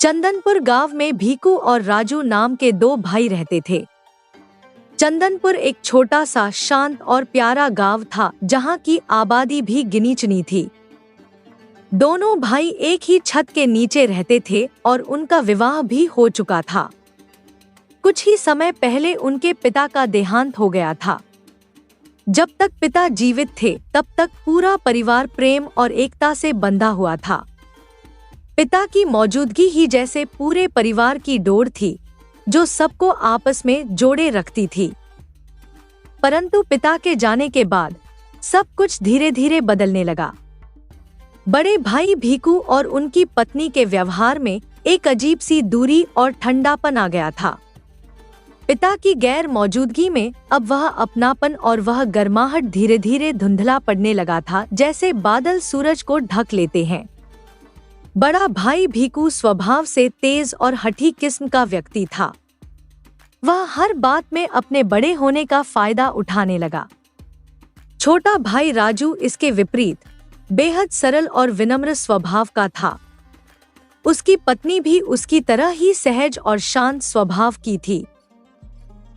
चंदनपुर गांव में भीकू और राजू नाम के दो भाई रहते थे। चंदनपुर एक छोटा सा शांत और प्यारा गांव था जहां की आबादी भी गिनी चुनी थी। दोनों भाई एक ही छत के नीचे रहते थे और उनका विवाह भी हो चुका था। कुछ ही समय पहले उनके पिता का देहांत हो गया था। जब तक पिता जीवित थे तब तक पूरा परिवार प्रेम और एकता से बंधा हुआ था। पिता की मौजूदगी ही जैसे पूरे परिवार की डोर थी जो सबको आपस में जोड़े रखती थी। परंतु पिता के जाने के बाद सब कुछ धीरे धीरे बदलने लगा। बड़े भाई भीकू और उनकी पत्नी के व्यवहार में एक अजीब सी दूरी और ठंडापन आ गया था। पिता की गैर मौजूदगी में अब वह अपनापन और वह गर्माहट धीरे धीरे धुंधला पड़ने लगा था, जैसे बादल सूरज को ढक लेते हैं। बड़ा भाई भीकू स्वभाव से तेज और हठी किस्म का व्यक्ति था। वह हर बात में अपने बड़े होने का फायदा उठाने लगा। छोटा भाई राजू इसके विपरीत बेहद सरल और विनम्र स्वभाव का था। उसकी पत्नी भी उसकी तरह ही सहज और शांत स्वभाव की थी।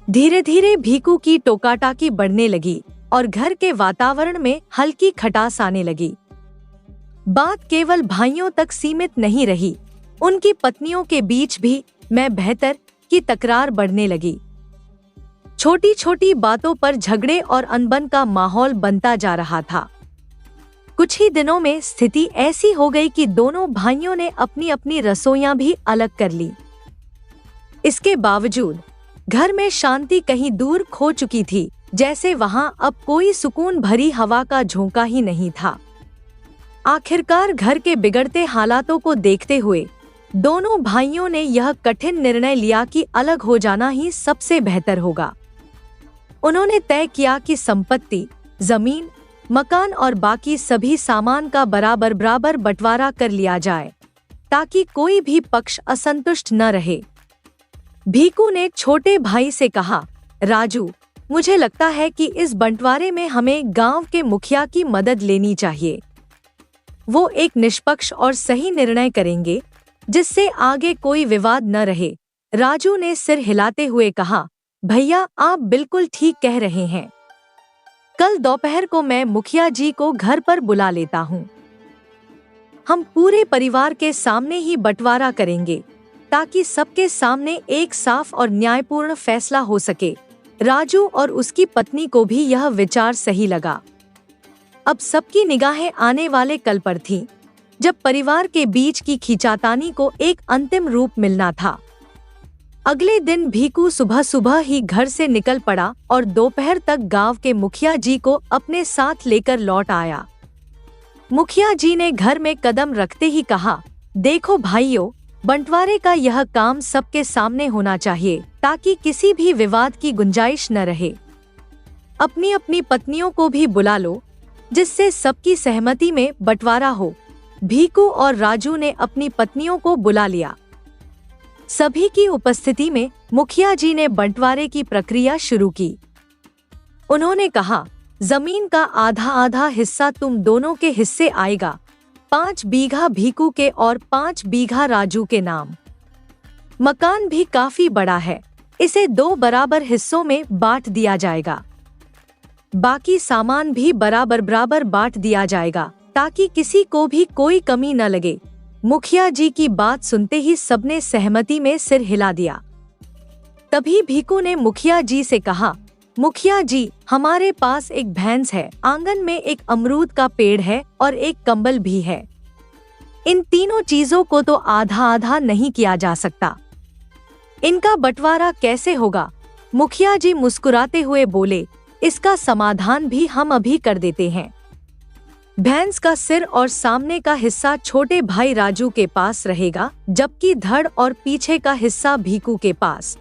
धीरे धीरे भीकू की टोकाटाकी बढ़ने लगी और घर के वातावरण में हल्की खटास आने लगी। बात केवल भाइयों तक सीमित नहीं रही, उनकी पत्नियों के बीच भी मैं बेहतर की तकरार बढ़ने लगी। छोटी छोटी बातों पर झगड़े और अनबन का माहौल बनता जा रहा था। कुछ ही दिनों में स्थिति ऐसी हो गई कि दोनों भाइयों ने अपनी अपनी रसोइयां भी अलग कर ली। इसके बावजूद घर में शांति कहीं दूर खो चुकी थी, जैसे वहां अब कोई सुकून भरी हवा का झोंका ही नहीं था। आखिरकार घर के बिगड़ते हालातों को देखते हुए दोनों भाइयों ने यह कठिन निर्णय लिया कि अलग हो जाना ही सबसे बेहतर होगा। उन्होंने तय किया कि संपत्ति, जमीन, मकान और बाकी सभी सामान का बराबर बराबर बंटवारा कर लिया जाए ताकि कोई भी पक्ष असंतुष्ट न रहे। भीकू ने छोटे भाई से कहा, राजू, मुझे लगता है कि इस बंटवारे में हमें गांव के मुखिया की मदद लेनी चाहिए। वो एक निष्पक्ष और सही निर्णय करेंगे जिससे आगे कोई विवाद न रहे। राजू ने सिर हिलाते हुए कहा, भैया, आप बिल्कुल ठीक कह रहे हैं। कल दोपहर को मैं मुखिया जी को घर पर बुला लेता हूँ। हम पूरे परिवार के सामने ही बंटवारा करेंगे ताकि सबके सामने एक साफ और न्यायपूर्ण फैसला हो सके। राजू और उसकी पत्नी को भी यह विचार सही लगा। अब सबकी निगाहें आने वाले कल पर थीं, जब परिवार के बीच की खींचातानी को एक अंतिम रूप मिलना था। अगले दिन भीकू सुबह सुबह ही घर से निकल पड़ा और दोपहर तक गांव के मुखिया जी को अपने साथ लेकर लौट आया। मुखिया जी ने घर में कदम रखते ही कहा, देखो भाइयों, बंटवारे का यह काम सबके सामने होना चाहिए ताकि किसी भी विवाद की गुंजाइश न रहे। अपनी अपनी पत्नियों को भी बुला लो जिससे सबकी सहमति में बंटवारा हो। भीकू और राजू ने अपनी पत्नियों को बुला लिया। सभी की उपस्थिति में मुखिया जी ने बंटवारे की प्रक्रिया शुरू की। उन्होंने कहा, जमीन का आधा आधा हिस्सा तुम दोनों के हिस्से आएगा, 5 बीघा भीकू के और 5 बीघा राजू के नाम। मकान भी काफी बड़ा है, इसे 2 बराबर हिस्सों में बांट दिया जाएगा। बाकी सामान भी बराबर बराबर बांट दिया जाएगा ताकि किसी को भी कोई कमी न लगे। मुखिया जी की बात सुनते ही सबने सहमति में सिर हिला दिया। तभी भीकू ने मुखिया जी से कहा, मुखिया जी, हमारे पास एक भैंस है, आंगन में एक अमरूद का पेड़ है और एक कंबल भी है। इन तीनों चीजों को तो आधा आधा नहीं किया जा सकता। इनका बंटवारा कैसे होगा? मुखिया जी मुस्कुराते हुए बोले, इसका समाधान भी हम अभी कर देते हैं। भैंस का सिर और सामने का हिस्सा छोटे भाई राजू के पास रहेगा, जबकि धड़ और पीछे का हिस्सा भीकू के पास।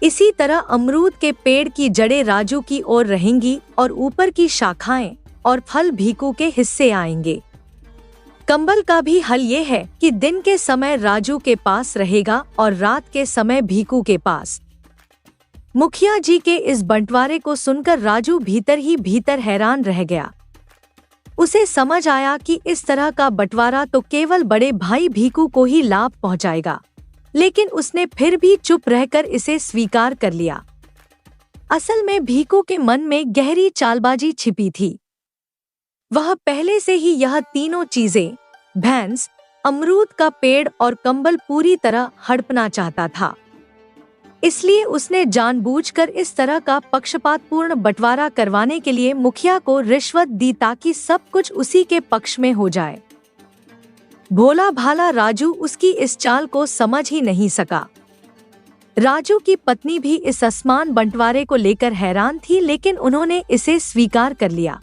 इसी तरह अमरूद के पेड़ की जड़ें राजू की ओर रहेंगी और ऊपर की शाखाएं और फल भीकू के हिस्से आएंगे। कंबल का भी हल ये है कि दिन के समय राजू के पास रहेगा और रात के समय भीकू के पास। मुखिया जी के इस बंटवारे को सुनकर राजू भीतर ही भीतर हैरान रह गया। उसे समझ आया कि इस तरह का बंटवारा तो केवल बड़े भाई भीकू को ही लाभ पहुंचाएगा, लेकिन उसने फिर भी चुप रहकर इसे स्वीकार कर लिया। असल में भीकू के मन में गहरी चालबाजी छिपी थी। वह पहले से ही यह तीनों चीजें, भैंस, अमरूद का पेड़ और कंबल, पूरी तरह हड़पना चाहता था। इसलिए उसने जानबूझकर इस तरह का पक्षपातपूर्ण बंटवारा करवाने के लिए मुखिया को रिश्वत दी ताकि सब कुछ उसी के पक्ष में हो जाए। भोला भाला राजू उसकी इस चाल को समझ ही नहीं सका। राजू की पत्नी भी इस असमान बंटवारे को लेकर हैरान थी, लेकिन उन्होंने इसे स्वीकार कर लिया।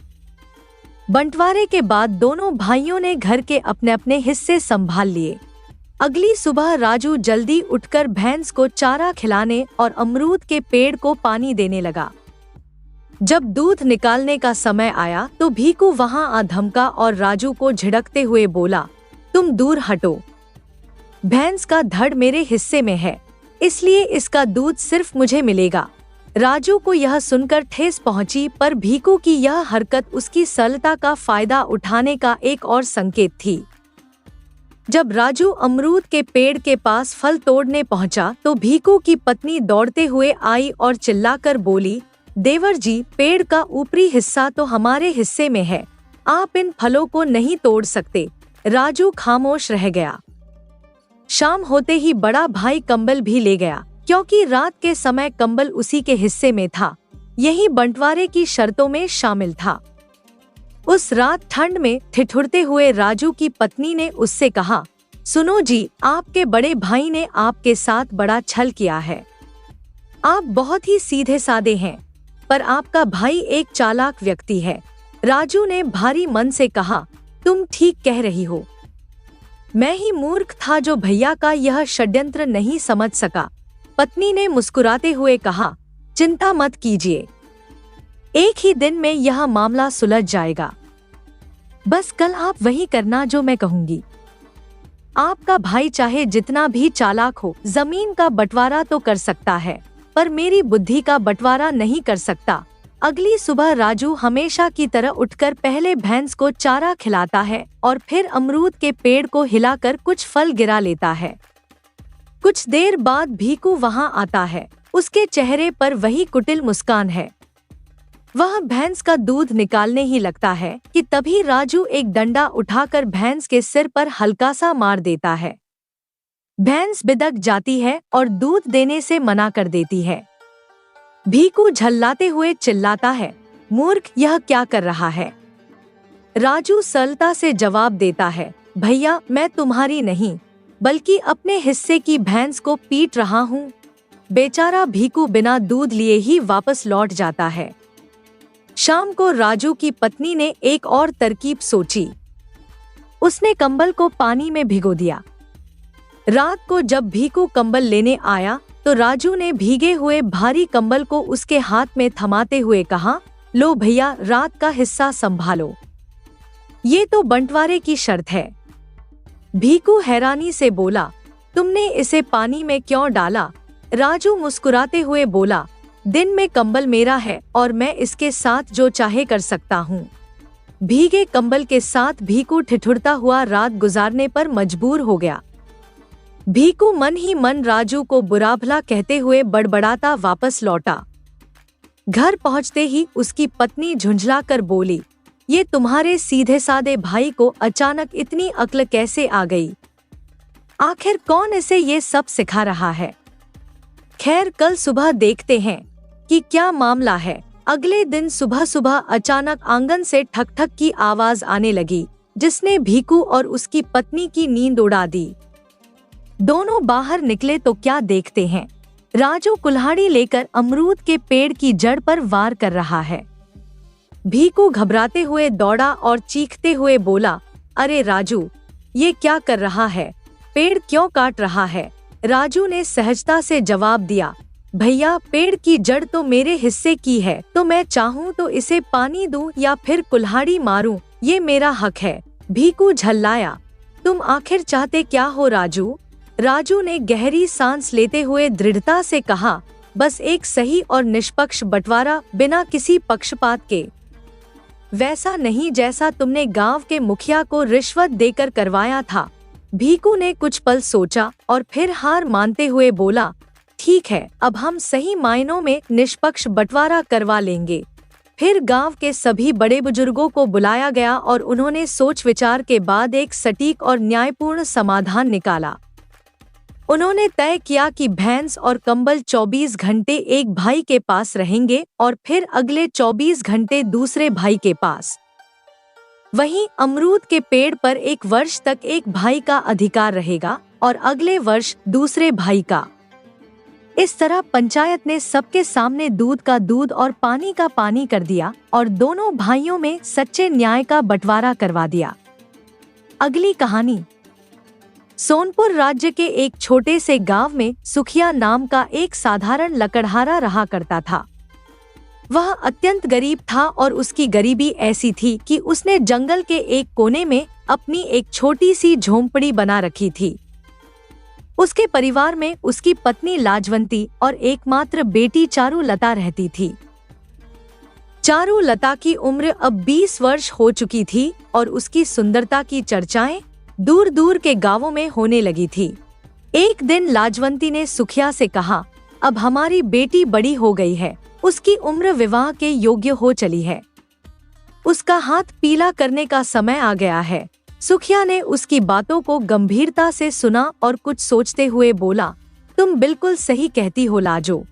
बंटवारे के बाद दोनों भाइयों ने घर के अपने अपने हिस्से संभाल लिए। अगली सुबह राजू जल्दी उठकर भैंस को चारा खिलाने और अमरूद के पेड़ को पानी देने लगा। जब दूध निकालने का समय आया तो भीकू वहां आ धमका और राजू को झिड़कते हुए बोला, तुम दूर हटो। भैंस का धड़ मेरे हिस्से में है, इसलिए इसका दूध सिर्फ मुझे मिलेगा। राजू को यह सुनकर ठेस पहुंची, पर भीकू की यह हरकत उसकी सरलता का फायदा उठाने का एक और संकेत थी। जब राजू अमरूद के पेड़ के पास फल तोड़ने पहुंचा तो भीकू की पत्नी दौड़ते हुए आई और चिल्लाकर बोली, देवर जी, पेड़ का ऊपरी हिस्सा तो हमारे हिस्से में है, आप इन फलों को नहीं तोड़ सकते। राजू खामोश रह गया। शाम होते ही बड़ा भाई कंबल भी ले गया, क्योंकि रात के समय कंबल उसी के हिस्से में था। यही बंटवारे की शर्तों में शामिल था। उस रात ठंड में ठिठुरते हुए राजू की पत्नी ने उससे कहा, सुनो जी, आपके बड़े भाई ने आपके साथ बड़ा छल किया है। आप बहुत ही सीधे सादे हैं, पर आपका भाई एक चालाक व्यक्ति है। राजू ने भारी मन से कहा, तुम ठीक कह रही हो। मैं ही मूर्ख था जो भैया का यह षड्यंत्र नहीं समझ सका। पत्नी ने मुस्कुराते हुए कहा, चिंता मत कीजिए, एक ही दिन में यह मामला सुलझ जाएगा। बस कल आप वही करना जो मैं कहूंगी। आपका भाई चाहे जितना भी चालाक हो, जमीन का बंटवारा तो कर सकता है, पर मेरी बुद्धि का बंटवारा नहीं कर सकता। अगली सुबह राजू हमेशा की तरह उठकर पहले भैंस को चारा खिलाता है और फिर अमरूद के पेड़ को हिलाकर कुछ फल गिरा लेता है। कुछ देर बाद भीकू वहां आता है। उसके चेहरे पर वही कुटिल मुस्कान है। वह भैंस का दूध निकालने ही लगता है कि तभी राजू एक डंडा उठाकर भैंस के सिर पर हल्का सा मार देता है। भैंस बिदक जाती है और दूध देने से मना कर देती है। भीकू झल्लाते हुए चिल्लाता है, मूर्ख, यह क्या कर रहा है? राजू सरलता से जवाब देता है, भैया, मैं तुम्हारी नहीं बल्कि अपने हिस्से की भैंस को पीट रहा हूँ। बेचारा भीकू बिना दूध लिए ही वापस लौट जाता है। शाम को राजू की पत्नी ने एक और तरकीब सोची। उसने कंबल को पानी में भिगो दिया। रात को जब भीकू कंबल लेने आया तो राजू ने भीगे हुए भारी कंबल को उसके हाथ में थमाते हुए कहा, लो भैया, रात का हिस्सा संभालो। ये तो बंटवारे की शर्त है। भीकू हैरानी से बोला, तुमने इसे पानी में क्यों डाला? राजू मुस्कुराते हुए बोला, दिन में कंबल मेरा है और मैं इसके साथ जो चाहे कर सकता हूँ। भीगे कंबल के साथ भीकू ठिठुरता हुआ रात गुजारने पर मजबूर हो गया। भीकू मन ही मन राजू को बुरा भला कहते हुए बड़बड़ाता वापस लौटा। घर पहुंचते ही उसकी पत्नी झुंझलाकर बोली, ये तुम्हारे सीधे सादे भाई को अचानक इतनी अक्ल कैसे आ गई? आखिर कौन इसे ये सब सिखा रहा है? खैर, कल सुबह देखते हैं कि क्या मामला है। अगले दिन सुबह सुबह अचानक आंगन से ठक ठक की आवाज आने लगी, जिसने भीकू और उसकी पत्नी की नींद उड़ा दी। दोनों बाहर निकले तो क्या देखते हैं, राजू कुल्हाड़ी लेकर अमरूद के पेड़ की जड़ पर वार कर रहा है। भीकू घबराते हुए दौड़ा और चीखते हुए बोला, अरे राजू, ये क्या कर रहा है? पेड़ क्यों काट रहा है? राजू ने सहजता से जवाब दिया, भैया, पेड़ की जड़ तो मेरे हिस्से की है, तो मैं चाहूँ तो इसे पानी दूं या फिर कुल्हाड़ी मारूं, ये मेरा हक है। भीकू झल्लाया, तुम आखिर चाहते क्या हो राजू? राजू ने गहरी सांस लेते हुए दृढ़ता से कहा, बस एक सही और निष्पक्ष बंटवारा, बिना किसी पक्षपात के। वैसा नहीं जैसा तुमने गांव के मुखिया को रिश्वत देकर करवाया था। भीकू ने कुछ पल सोचा और फिर हार मानते हुए बोला, ठीक है, अब हम सही मायनों में निष्पक्ष बंटवारा करवा लेंगे। फिर गांव के सभी बड़े बुजुर्गों को बुलाया गया और उन्होंने सोच विचार के बाद एक सटीक और न्यायपूर्ण समाधान निकाला। उन्होंने तय किया कि भैंस और कंबल 24 घंटे एक भाई के पास रहेंगे और फिर अगले 24 घंटे दूसरे भाई के पास। वहीं अमरूद के पेड़ पर 1 वर्ष तक एक भाई का अधिकार रहेगा और अगले वर्ष दूसरे भाई का। इस तरह पंचायत ने सबके सामने दूध का दूध और पानी का पानी कर दिया और दोनों भाइयों में सच्चे न्याय का बंटवारा करवा दिया। अगली कहानी। सोनपुर राज्य के एक छोटे से गांव में सुखिया नाम का एक साधारण लकड़हारा रहा करता था। वह अत्यंत गरीब था और उसकी गरीबी ऐसी थी कि उसने जंगल के एक कोने में अपनी एक छोटी सी झोंपड़ी बना रखी थी। उसके परिवार में उसकी पत्नी लाजवंती और एकमात्र बेटी चारुलता रहती थी। चारुलता की उम्र अब 20 वर्ष हो चुकी थी और उसकी सुंदरता की चर्चाएं दूर दूर के गांवों में होने लगी थी। एक दिन लाजवंती ने सुखिया से कहा, अब हमारी बेटी बड़ी हो गई है, उसकी उम्र विवाह के योग्य हो चली है, उसका हाथ पीला करने का समय आ गया है। सुखिया ने उसकी बातों को गंभीरता से सुना और कुछ सोचते हुए बोला, तुम बिल्कुल सही कहती हो लाजो,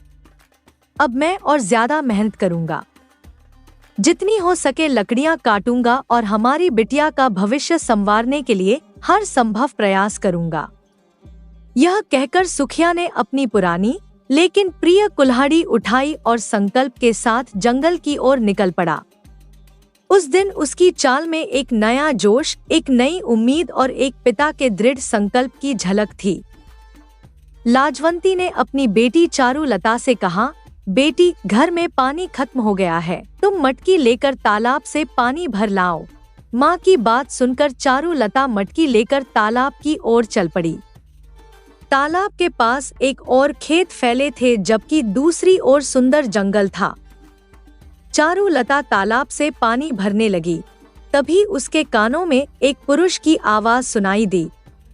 अब मैं और ज्यादा मेहनत करूंगा, जितनी हो सके लकड़ियां काटूंगा और हमारी बिटिया का भविष्य संवारने के लिए हर संभव प्रयास करूंगा। यह कहकर सुखिया ने अपनी पुरानी लेकिन प्रिय कुल्हाड़ी उठाई और संकल्प के साथ जंगल की ओर निकल पड़ा। उस दिन उसकी चाल में एक नया जोश, एक नई उम्मीद और एक पिता के दृढ़ संकल्प की झलक थी। लाजवंती ने अपनी बेटी चारुलता से कहा, बेटी, घर में पानी खत्म हो गया है, तुम मटकी लेकर तालाब से पानी भर लाओ। माँ की बात सुनकर चारुलता मटकी लेकर तालाब की ओर चल पड़ी। तालाब के पास एक और खेत फैले थे जबकि दूसरी ओर सुंदर जंगल था। चारुलता तालाब से पानी भरने लगी, तभी उसके कानों में एक पुरुष की आवाज सुनाई दी,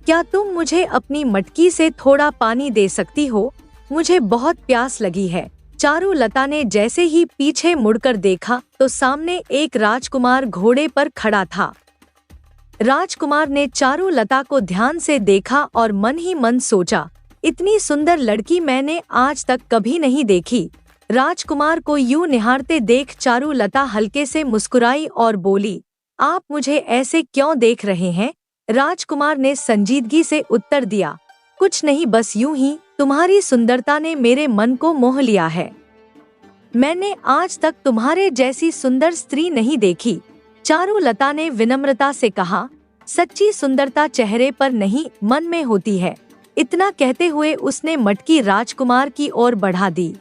क्या तुम मुझे अपनी मटकी से थोड़ा पानी दे सकती हो? मुझे बहुत प्यास लगी है। चारुलता ने जैसे ही पीछे मुड़कर देखा तो सामने एक राजकुमार घोड़े पर खड़ा था। राजकुमार ने चारुलता को ध्यान से देखा और मन ही मन सोचा, इतनी सुंदर लड़की मैंने आज तक कभी नहीं देखी। राजकुमार को यूं निहारते देख चारुलता हल्के से मुस्कुराई और बोली, आप मुझे ऐसे क्यों देख रहे हैं? राजकुमार ने संजीदगी से उत्तर दिया, कुछ नहीं, बस यूं ही, तुम्हारी सुंदरता ने मेरे मन को मोह लिया है। मैंने आज तक तुम्हारे जैसी सुंदर स्त्री नहीं देखी। चारुलता ने विनम्रता से कहा, सच्ची सुंदरता चेहरे पर नहीं, मन में होती है। इतना कहते हुए उसने मटकी राजकुमार की ओर बढ़ा दी।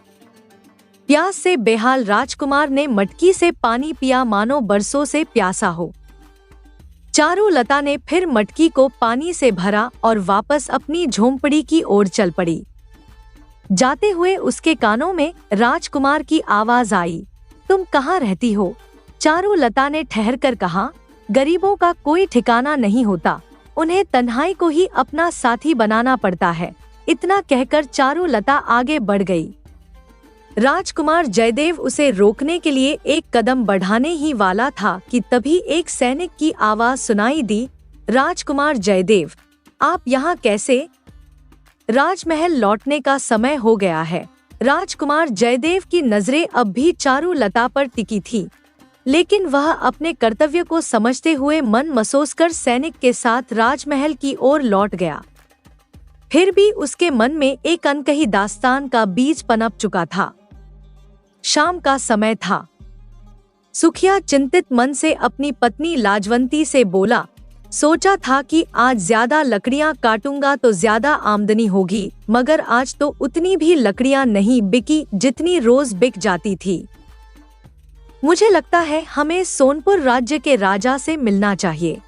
प्यास से बेहाल राजकुमार ने मटकी से पानी पिया मानो बरसों से प्यासा हो। चारुलता ने फिर मटकी को पानी से भरा और वापस अपनी झोंपड़ी की ओर चल पड़ी। जाते हुए उसके कानों में राजकुमार की आवाज आई, तुम कहाँ रहती हो? चारुलता ने ठहरकर कहा, गरीबों का कोई ठिकाना नहीं होता, उन्हें तन्हाई को ही अपना साथी बनाना पड़ता है। इतना कहकर चारुलता आगे बढ़ गई। राजकुमार जयदेव उसे रोकने के लिए एक कदम बढ़ाने ही वाला था कि तभी एक सैनिक की आवाज सुनाई दी, राजकुमार जयदेव, आप यहाँ कैसे? राजमहल लौटने का समय हो गया है। राजकुमार जयदेव की नजरें अब भी चारुलता पर टिकी थी, लेकिन वह अपने कर्तव्य को समझते हुए मन मसोसकर सैनिक के साथ राजमहल की ओर लौट गया। फिर भी उसके मन में एक अनकही दास्तान का बीज पनप चुका था। शाम का समय था। सुखिया चिंतित मन से अपनी पत्नी लाजवंती से बोला, सोचा था कि आज ज्यादा लकड़ियां काटूंगा तो ज्यादा आमदनी होगी, मगर आज तो उतनी भी लकड़ियां नहीं बिकी जितनी रोज बिक जाती थी। मुझे लगता है हमें सोनपुर राज्य के राजा से मिलना चाहिए।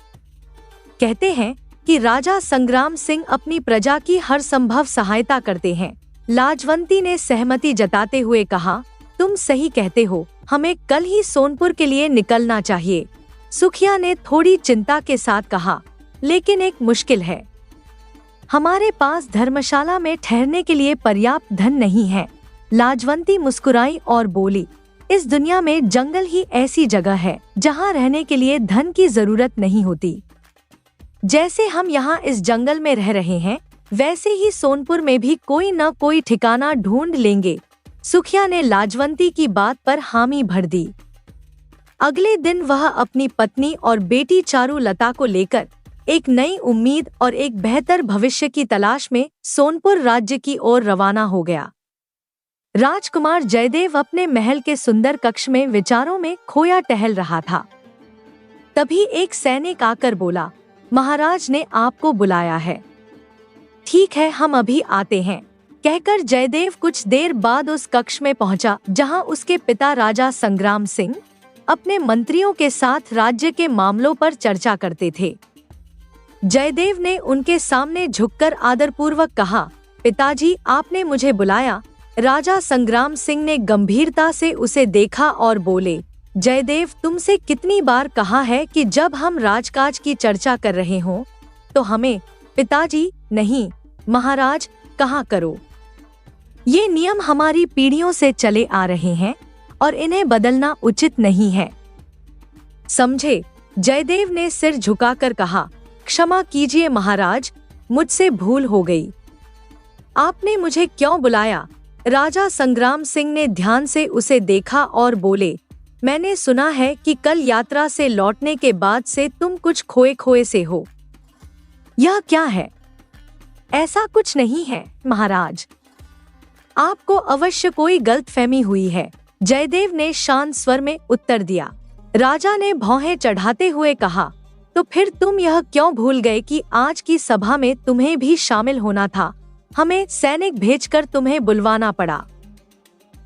कहते हैं कि राजा संग्राम सिंह अपनी प्रजा की हर संभव सहायता करते हैं। लाजवंती ने सहमति जताते हुए कहा, तुम सही कहते हो, हमें कल ही सोनपुर के लिए निकलना चाहिए। सुखिया ने थोड़ी चिंता के साथ कहा, लेकिन एक मुश्किल है। हमारे पास धर्मशाला में ठहरने के लिए पर्याप्त धन नहीं है। लाजवंती मुस्कुराई और बोली, इस दुनिया में जंगल ही ऐसी जगह है जहाँ रहने के लिए धन की जरूरत नहीं होती। जैसे हम यहाँ इस जंगल में रह रहे हैं, वैसे ही सोनपुर में भी कोई न कोई ठिकाना ढूंढ लेंगे। सुखिया ने लाजवंती की बात पर हामी भर दी। अगले दिन वह अपनी पत्नी और बेटी चारुलता को लेकर एक नई उम्मीद और एक बेहतर भविष्य की तलाश में सोनपुर राज्य की ओर रवाना हो गया। राजकुमार जयदेव अपने महल के सुंदर कक्ष में विचारों में खोया टहल रहा था। तभी एक सैनिक आकर बोला, महाराज ने आपको बुलाया है। ठीक है, हम अभी आते हैं, कहकर जयदेव कुछ देर बाद उस कक्ष में पहुंचा जहां उसके पिता राजा संग्राम सिंह अपने मंत्रियों के साथ राज्य के मामलों पर चर्चा करते थे। जयदेव ने उनके सामने झुककर आदरपूर्वक कहा, पिताजी, आपने मुझे बुलाया। राजा संग्राम सिंह ने गंभीरता से उसे देखा और बोले, जयदेव, तुमसे कितनी बार कहा है कि जब हम राजकाज की चर्चा कर रहे हों तो हमें पिताजी नहीं महाराज कहा करो। ये नियम हमारी पीढ़ियों से चले आ रहे हैं और इन्हें बदलना उचित नहीं है, समझे? जयदेव ने सिर झुकाकर कहा, क्षमा कीजिए महाराज, मुझसे भूल हो गई। आपने मुझे क्यों बुलाया? राजा संग्राम सिंह ने ध्यान से उसे देखा और बोले, मैंने सुना है कि कल यात्रा से लौटने के बाद से तुम कुछ खोए खोए से हो। यह क्या है? ऐसा कुछ नहीं है महाराज, आपको अवश्य कोई गलतफहमी हुई है, जयदेव ने शांत स्वर में उत्तर दिया। राजा ने भौहें चढ़ाते हुए कहा, तो फिर तुम यह क्यों भूल गए कि आज की सभा में तुम्हें भी शामिल होना था? हमें सैनिक भेजकर तुम्हें बुलवाना पड़ा।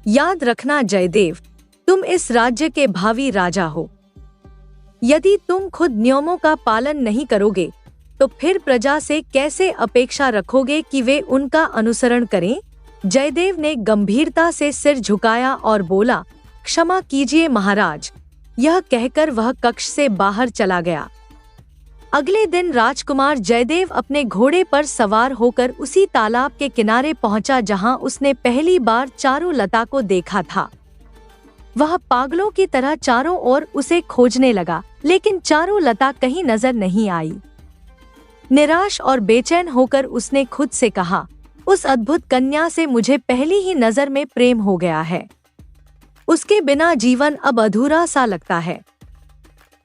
याद रखना जयदेव, तुम इस राज्य के भावी राजा हो। यदि तुम खुद नियमों का पालन नहीं करोगे तो फिर प्रजा से कैसे अपेक्षा रखोगे कि वे उनका अनुसरण करें? जयदेव ने गंभीरता से सिर झुकाया और बोला, क्षमा कीजिए महाराज। यह कहकर वह कक्ष से बाहर चला गया। अगले दिन राजकुमार जयदेव अपने घोड़े पर सवार होकर उसी तालाब के किनारे पहुंचा जहां उसने पहली बार चारुलता को देखा था। वह पागलों की तरह चारों ओर उसे खोजने लगा, लेकिन चारुलता कहीं नजर नहीं आई। निराश और बेचैन होकर उसने खुद से कहा, उस अद्भुत कन्या से मुझे पहली ही नजर में प्रेम हो गया है। उसके बिना जीवन अब अधूरा सा लगता है।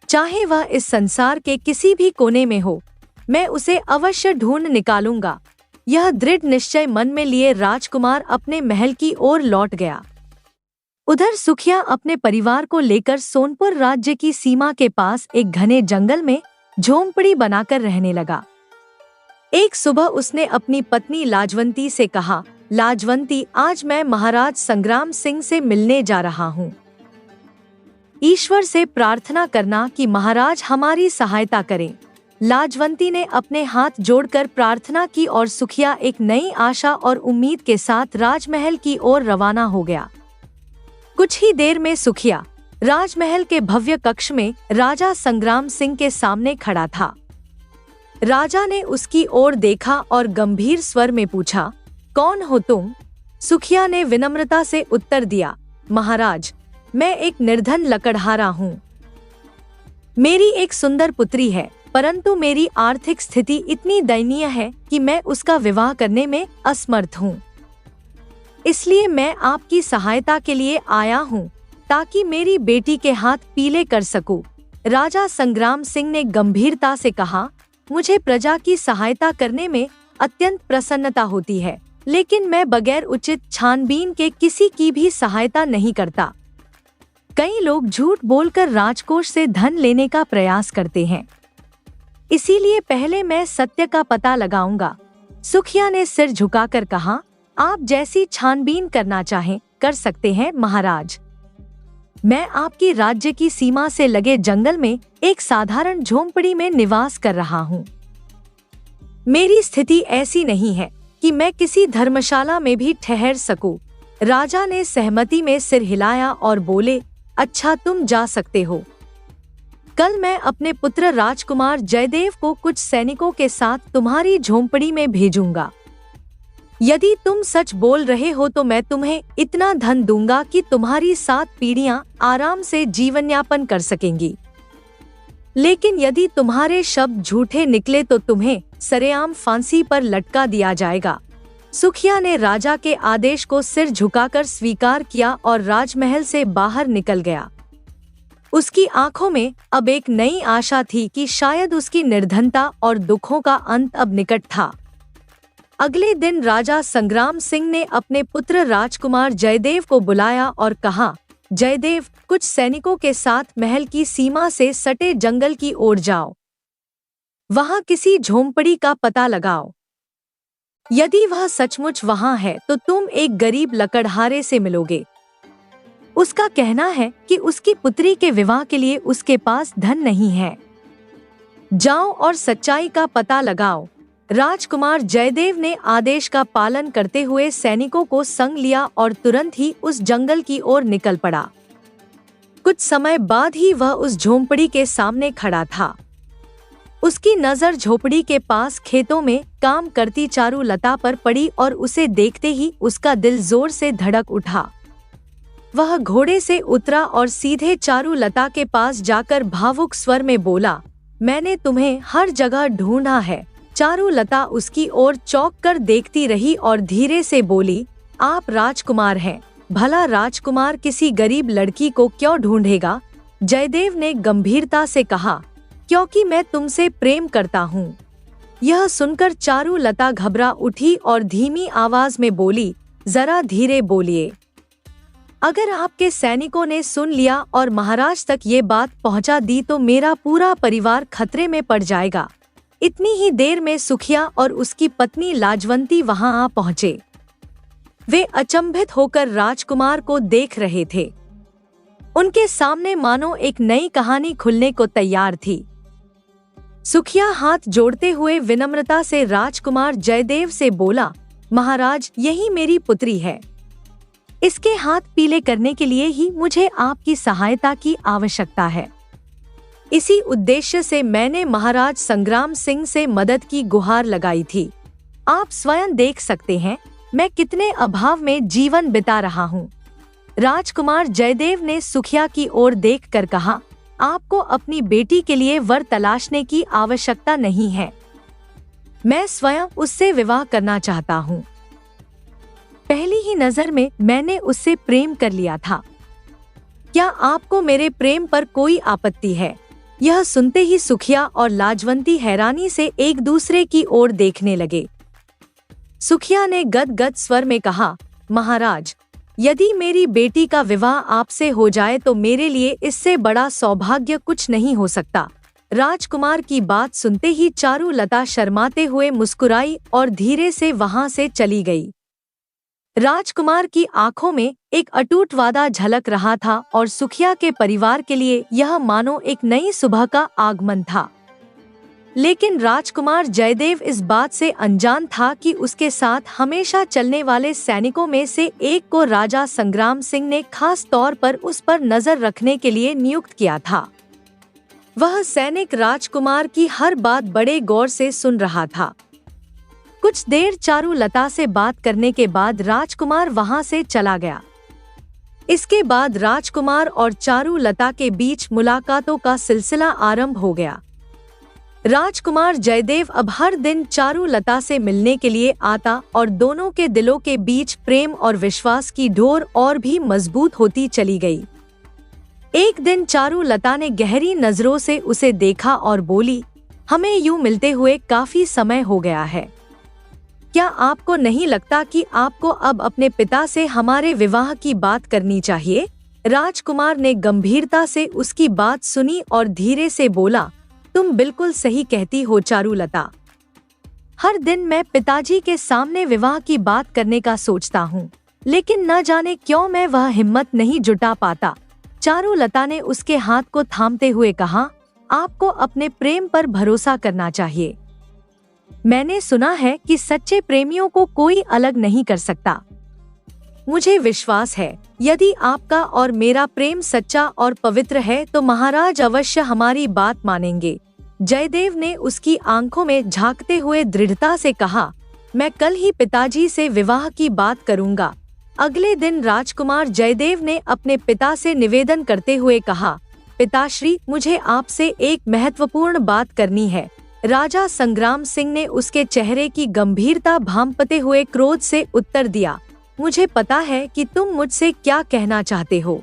चाहे वह इस संसार के किसी भी कोने में हो, मैं उसे अवश्य ढूंढ निकालूंगा। यह दृढ़ निश्चय मन में लिए राजकुमार अपने महल की ओर लौट गया। उधर सुखिया अपने परिवार को लेकर सोनपुर राज्य की सीमा के पास एक घने जंगल में झोंपड़ी बनाकर रहने लगा। एक सुबह उसने अपनी पत्नी लाजवंती से कहा, लाजवंती, आज मैं महाराज संग्राम सिंह से मिलने जा रहा हूँ। ईश्वर से प्रार्थना करना कि महाराज हमारी सहायता करें। लाजवंती ने अपने हाथ जोड़कर प्रार्थना की और सुखिया एक नई आशा और उम्मीद के साथ राजमहल की ओर रवाना हो गया। कुछ ही देर में सुखिया राजमहल के भव्य कक्ष में राजा संग्राम सिंह के सामने खड़ा था। राजा ने उसकी ओर देखा और गंभीर स्वर में पूछा, कौन हो तुम? सुखिया ने विनम्रता से उत्तर दिया, महाराज, मैं एक निर्धन लकड़हारा हूँ। मेरी एक सुंदर पुत्री है, परंतु मेरी आर्थिक स्थिति इतनी दयनीय है कि मैं उसका विवाह करने में असमर्थ हूँ। इसलिए मैं आपकी सहायता के लिए आया हूँ ताकि मेरी बेटी के हाथ पीले कर सकूं। राजा संग्राम सिंह ने गंभीरता से कहा, मुझे प्रजा की सहायता करने में अत्यंत प्रसन्नता होती है, लेकिन मैं बगैर उचित छानबीन के किसी की भी सहायता नहीं करता। कई लोग झूठ बोलकर राजकोष से धन लेने का प्रयास करते हैं, इसीलिए पहले मैं सत्य का पता लगाऊंगा। सुखिया ने सिर झुकाकर कहा, आप जैसी छानबीन करना चाहें कर सकते हैं महाराज। मैं आपकी राज्य की सीमा से लगे जंगल में एक साधारण झोंपड़ी में निवास कर रहा हूँ। मेरी स्थिति ऐसी नहीं है कि मैं किसी धर्मशाला में भी ठहर सकूं। राजा ने सहमति में सिर हिलाया और बोले, अच्छा, तुम जा सकते हो। कल मैं अपने पुत्र राजकुमार जयदेव को कुछ सैनिकों के साथ तुम्हारी झोंपड़ी में भेजूंगा। यदि तुम सच बोल रहे हो तो मैं तुम्हें इतना धन दूंगा कि तुम्हारी 7 पीढ़ियां आराम से जीवन यापन कर सकेंगी। लेकिन यदि तुम्हारे शब्द झूठे निकले तो तुम्हें सरेआम फांसी पर लटका दिया जाएगा। सुखिया ने राजा के आदेश को सिर झुकाकर स्वीकार किया और राजमहल से बाहर निकल गया। उसकी आंखों में अब एक नई आशा थी कि शायद उसकी निर्धनता और दुखों का अंत अब निकट था। अगले दिन राजा संग्राम सिंह ने अपने पुत्र राजकुमार जयदेव को बुलाया और कहा, जयदेव, कुछ सैनिकों के साथ महल की सीमा से सटे जंगल की ओर जाओ। वहां किसी झोंपड़ी का पता लगाओ। यदि वह सचमुच वहां है तो तुम एक गरीब लकड़हारे से मिलोगे। उसका कहना है कि उसकी पुत्री के विवाह के लिए उसके पास धन नहीं है। जाओ और सच्चाई का पता लगाओ। राजकुमार जयदेव ने आदेश का पालन करते हुए सैनिकों को संग लिया और तुरंत ही उस जंगल की ओर निकल पड़ा। कुछ समय बाद ही वह उस झोंपड़ी के सामने खड़ा था। उसकी नजर झोपड़ी के पास खेतों में काम करती चारुलता पर पड़ी और उसे देखते ही उसका दिल जोर से धड़क उठा। वह घोड़े से उतरा और सीधे चारुलता के पास जाकर भावुक स्वर में बोला, मैंने तुम्हें हर जगह ढूंढा है। चारुलता उसकी ओर चौंक कर देखती रही और धीरे से बोली, आप राजकुमार हैं। भला राजकुमार किसी गरीब लड़की को क्यों ढूंढेगा? जयदेव ने गंभीरता से कहा, क्योंकि मैं तुमसे प्रेम करता हूँ। यह सुनकर चारुलता घबरा उठी और धीमी आवाज में बोली, जरा धीरे बोलिए। अगर आपके सैनिकों ने सुन लिया और महाराज तक ये बात पहुंचा दी तो मेरा पूरा परिवार खतरे में पड़ जाएगा। इतनी ही देर में सुखिया और उसकी पत्नी लाजवंती वहां आ पहुंचे। वे अचंभित होकर राजकुमार को देख रहे थे। उनके सामने मानो एक नई कहानी खुलने को तैयार थी। सुखिया हाथ जोड़ते हुए विनम्रता से राजकुमार जयदेव से बोला, महाराज, यही मेरी पुत्री है। इसके हाथ पीले करने के लिए ही मुझे आपकी सहायता की आवश्यकता है। इसी उद्देश्य से मैंने महाराज संग्राम सिंह से मदद की गुहार लगाई थी। आप स्वयं देख सकते हैं मैं कितने अभाव में जीवन बिता रहा हूँ। राजकुमार जयदेव ने सुखिया की ओर देखकर कहा, आपको अपनी बेटी के लिए वर तलाशने की आवश्यकता नहीं है। मैं स्वयं उससे विवाह करना चाहता हूँ। पहली ही नजर में मैंने उससे प्रेम कर लिया था। क्या आपको मेरे प्रेम पर कोई आपत्ति है? यह सुनते ही सुखिया और लाजवंती हैरानी से एक दूसरे की ओर देखने लगे। सुखिया ने गदगद स्वर में कहा, महाराज, यदि मेरी बेटी का विवाह आपसे हो जाए तो मेरे लिए इससे बड़ा सौभाग्य कुछ नहीं हो सकता। राजकुमार की बात सुनते ही चारुलता शर्माते हुए मुस्कुराई और धीरे से वहां से चली गई। राजकुमार की आंखों में एक अटूट वादा झलक रहा था और सुखिया के परिवार के लिए यह मानो एक नई सुबह का आगमन था। लेकिन राजकुमार जयदेव इस बात से अनजान था कि उसके साथ हमेशा चलने वाले सैनिकों में से एक को राजा संग्राम सिंह ने खास तौर पर उस पर नजर रखने के लिए नियुक्त किया था। वह सैनिक राजकुमार की हर बात बड़े गौर से सुन रहा था। कुछ देर चारुलता से बात करने के बाद राजकुमार वहां से चला गया। इसके बाद राजकुमार और चारुलता के बीच मुलाकातों का सिलसिला आरंभ हो गया। राजकुमार जयदेव अब हर दिन चारुलता से मिलने के लिए आता और दोनों के दिलों के बीच प्रेम और विश्वास की डोर और भी मजबूत होती चली गई। एक दिन चारुलता ने गहरी नजरों से उसे देखा और बोली, हमें यूं मिलते हुए काफी समय हो गया है। क्या आपको नहीं लगता कि आपको अब अपने पिता से हमारे विवाह की बात करनी चाहिए? राजकुमार ने गंभीरता से उसकी बात सुनी और धीरे से बोला, तुम बिल्कुल सही कहती हो चारुलता। हर दिन मैं पिताजी के सामने विवाह की बात करने का सोचता हूँ, लेकिन न जाने क्यों मैं वह हिम्मत नहीं जुटा पाता। चारुलता ने उसके हाथ को थामते हुए कहा, आपको अपने प्रेम पर भरोसा करना चाहिए। मैंने सुना है कि सच्चे प्रेमियों को कोई अलग नहीं कर सकता। मुझे विश्वास है यदि आपका और मेरा प्रेम सच्चा और पवित्र है तो महाराज अवश्य हमारी बात मानेंगे। जयदेव ने उसकी आंखों में झांकते हुए दृढ़ता से कहा, मैं कल ही पिताजी से विवाह की बात करूंगा। अगले दिन राजकुमार जयदेव ने अपने पिता से निवेदन करते हुए कहा, पिताश्री, मुझे आपसे एक महत्वपूर्ण बात करनी है। राजा संग्राम सिंह ने उसके चेहरे की गंभीरता भांपते हुए क्रोध से उत्तर दिया, मुझे पता है कि तुम मुझसे क्या कहना चाहते हो।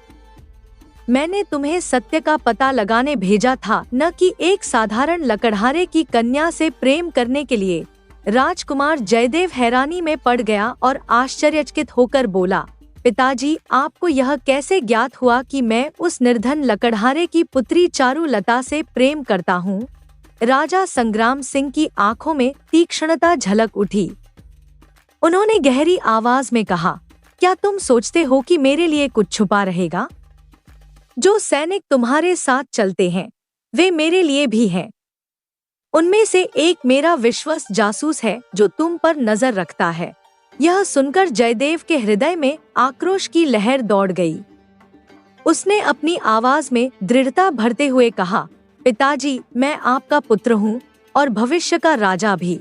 मैंने तुम्हें सत्य का पता लगाने भेजा था, न कि एक साधारण लकड़हारे की कन्या से प्रेम करने के लिए। राजकुमार जयदेव हैरानी में पड़ गया और आश्चर्यचकित होकर बोला, पिताजी, आपको यह कैसे ज्ञात हुआ कि मैं उस निर्धन लकड़हारे की पुत्री चारुलता से प्रेम करता हूँ? राजा संग्राम सिंह की आंखों में तीक्ष्णता झलक उठी। उन्होंने गहरी आवाज में कहा, क्या तुम सोचते हो कि मेरे लिए कुछ छुपा रहेगा? जो सैनिक तुम्हारे साथ चलते हैं वे मेरे लिए भी हैं। उनमें से एक मेरा विश्वस्त जासूस है जो तुम पर नजर रखता है। यह सुनकर जयदेव के हृदय में आक्रोश की लहर दौड़ गई। उसने अपनी आवाज में दृढ़ता भरते हुए कहा, पिताजी, मैं आपका पुत्र हूँ और भविष्य का राजा भी,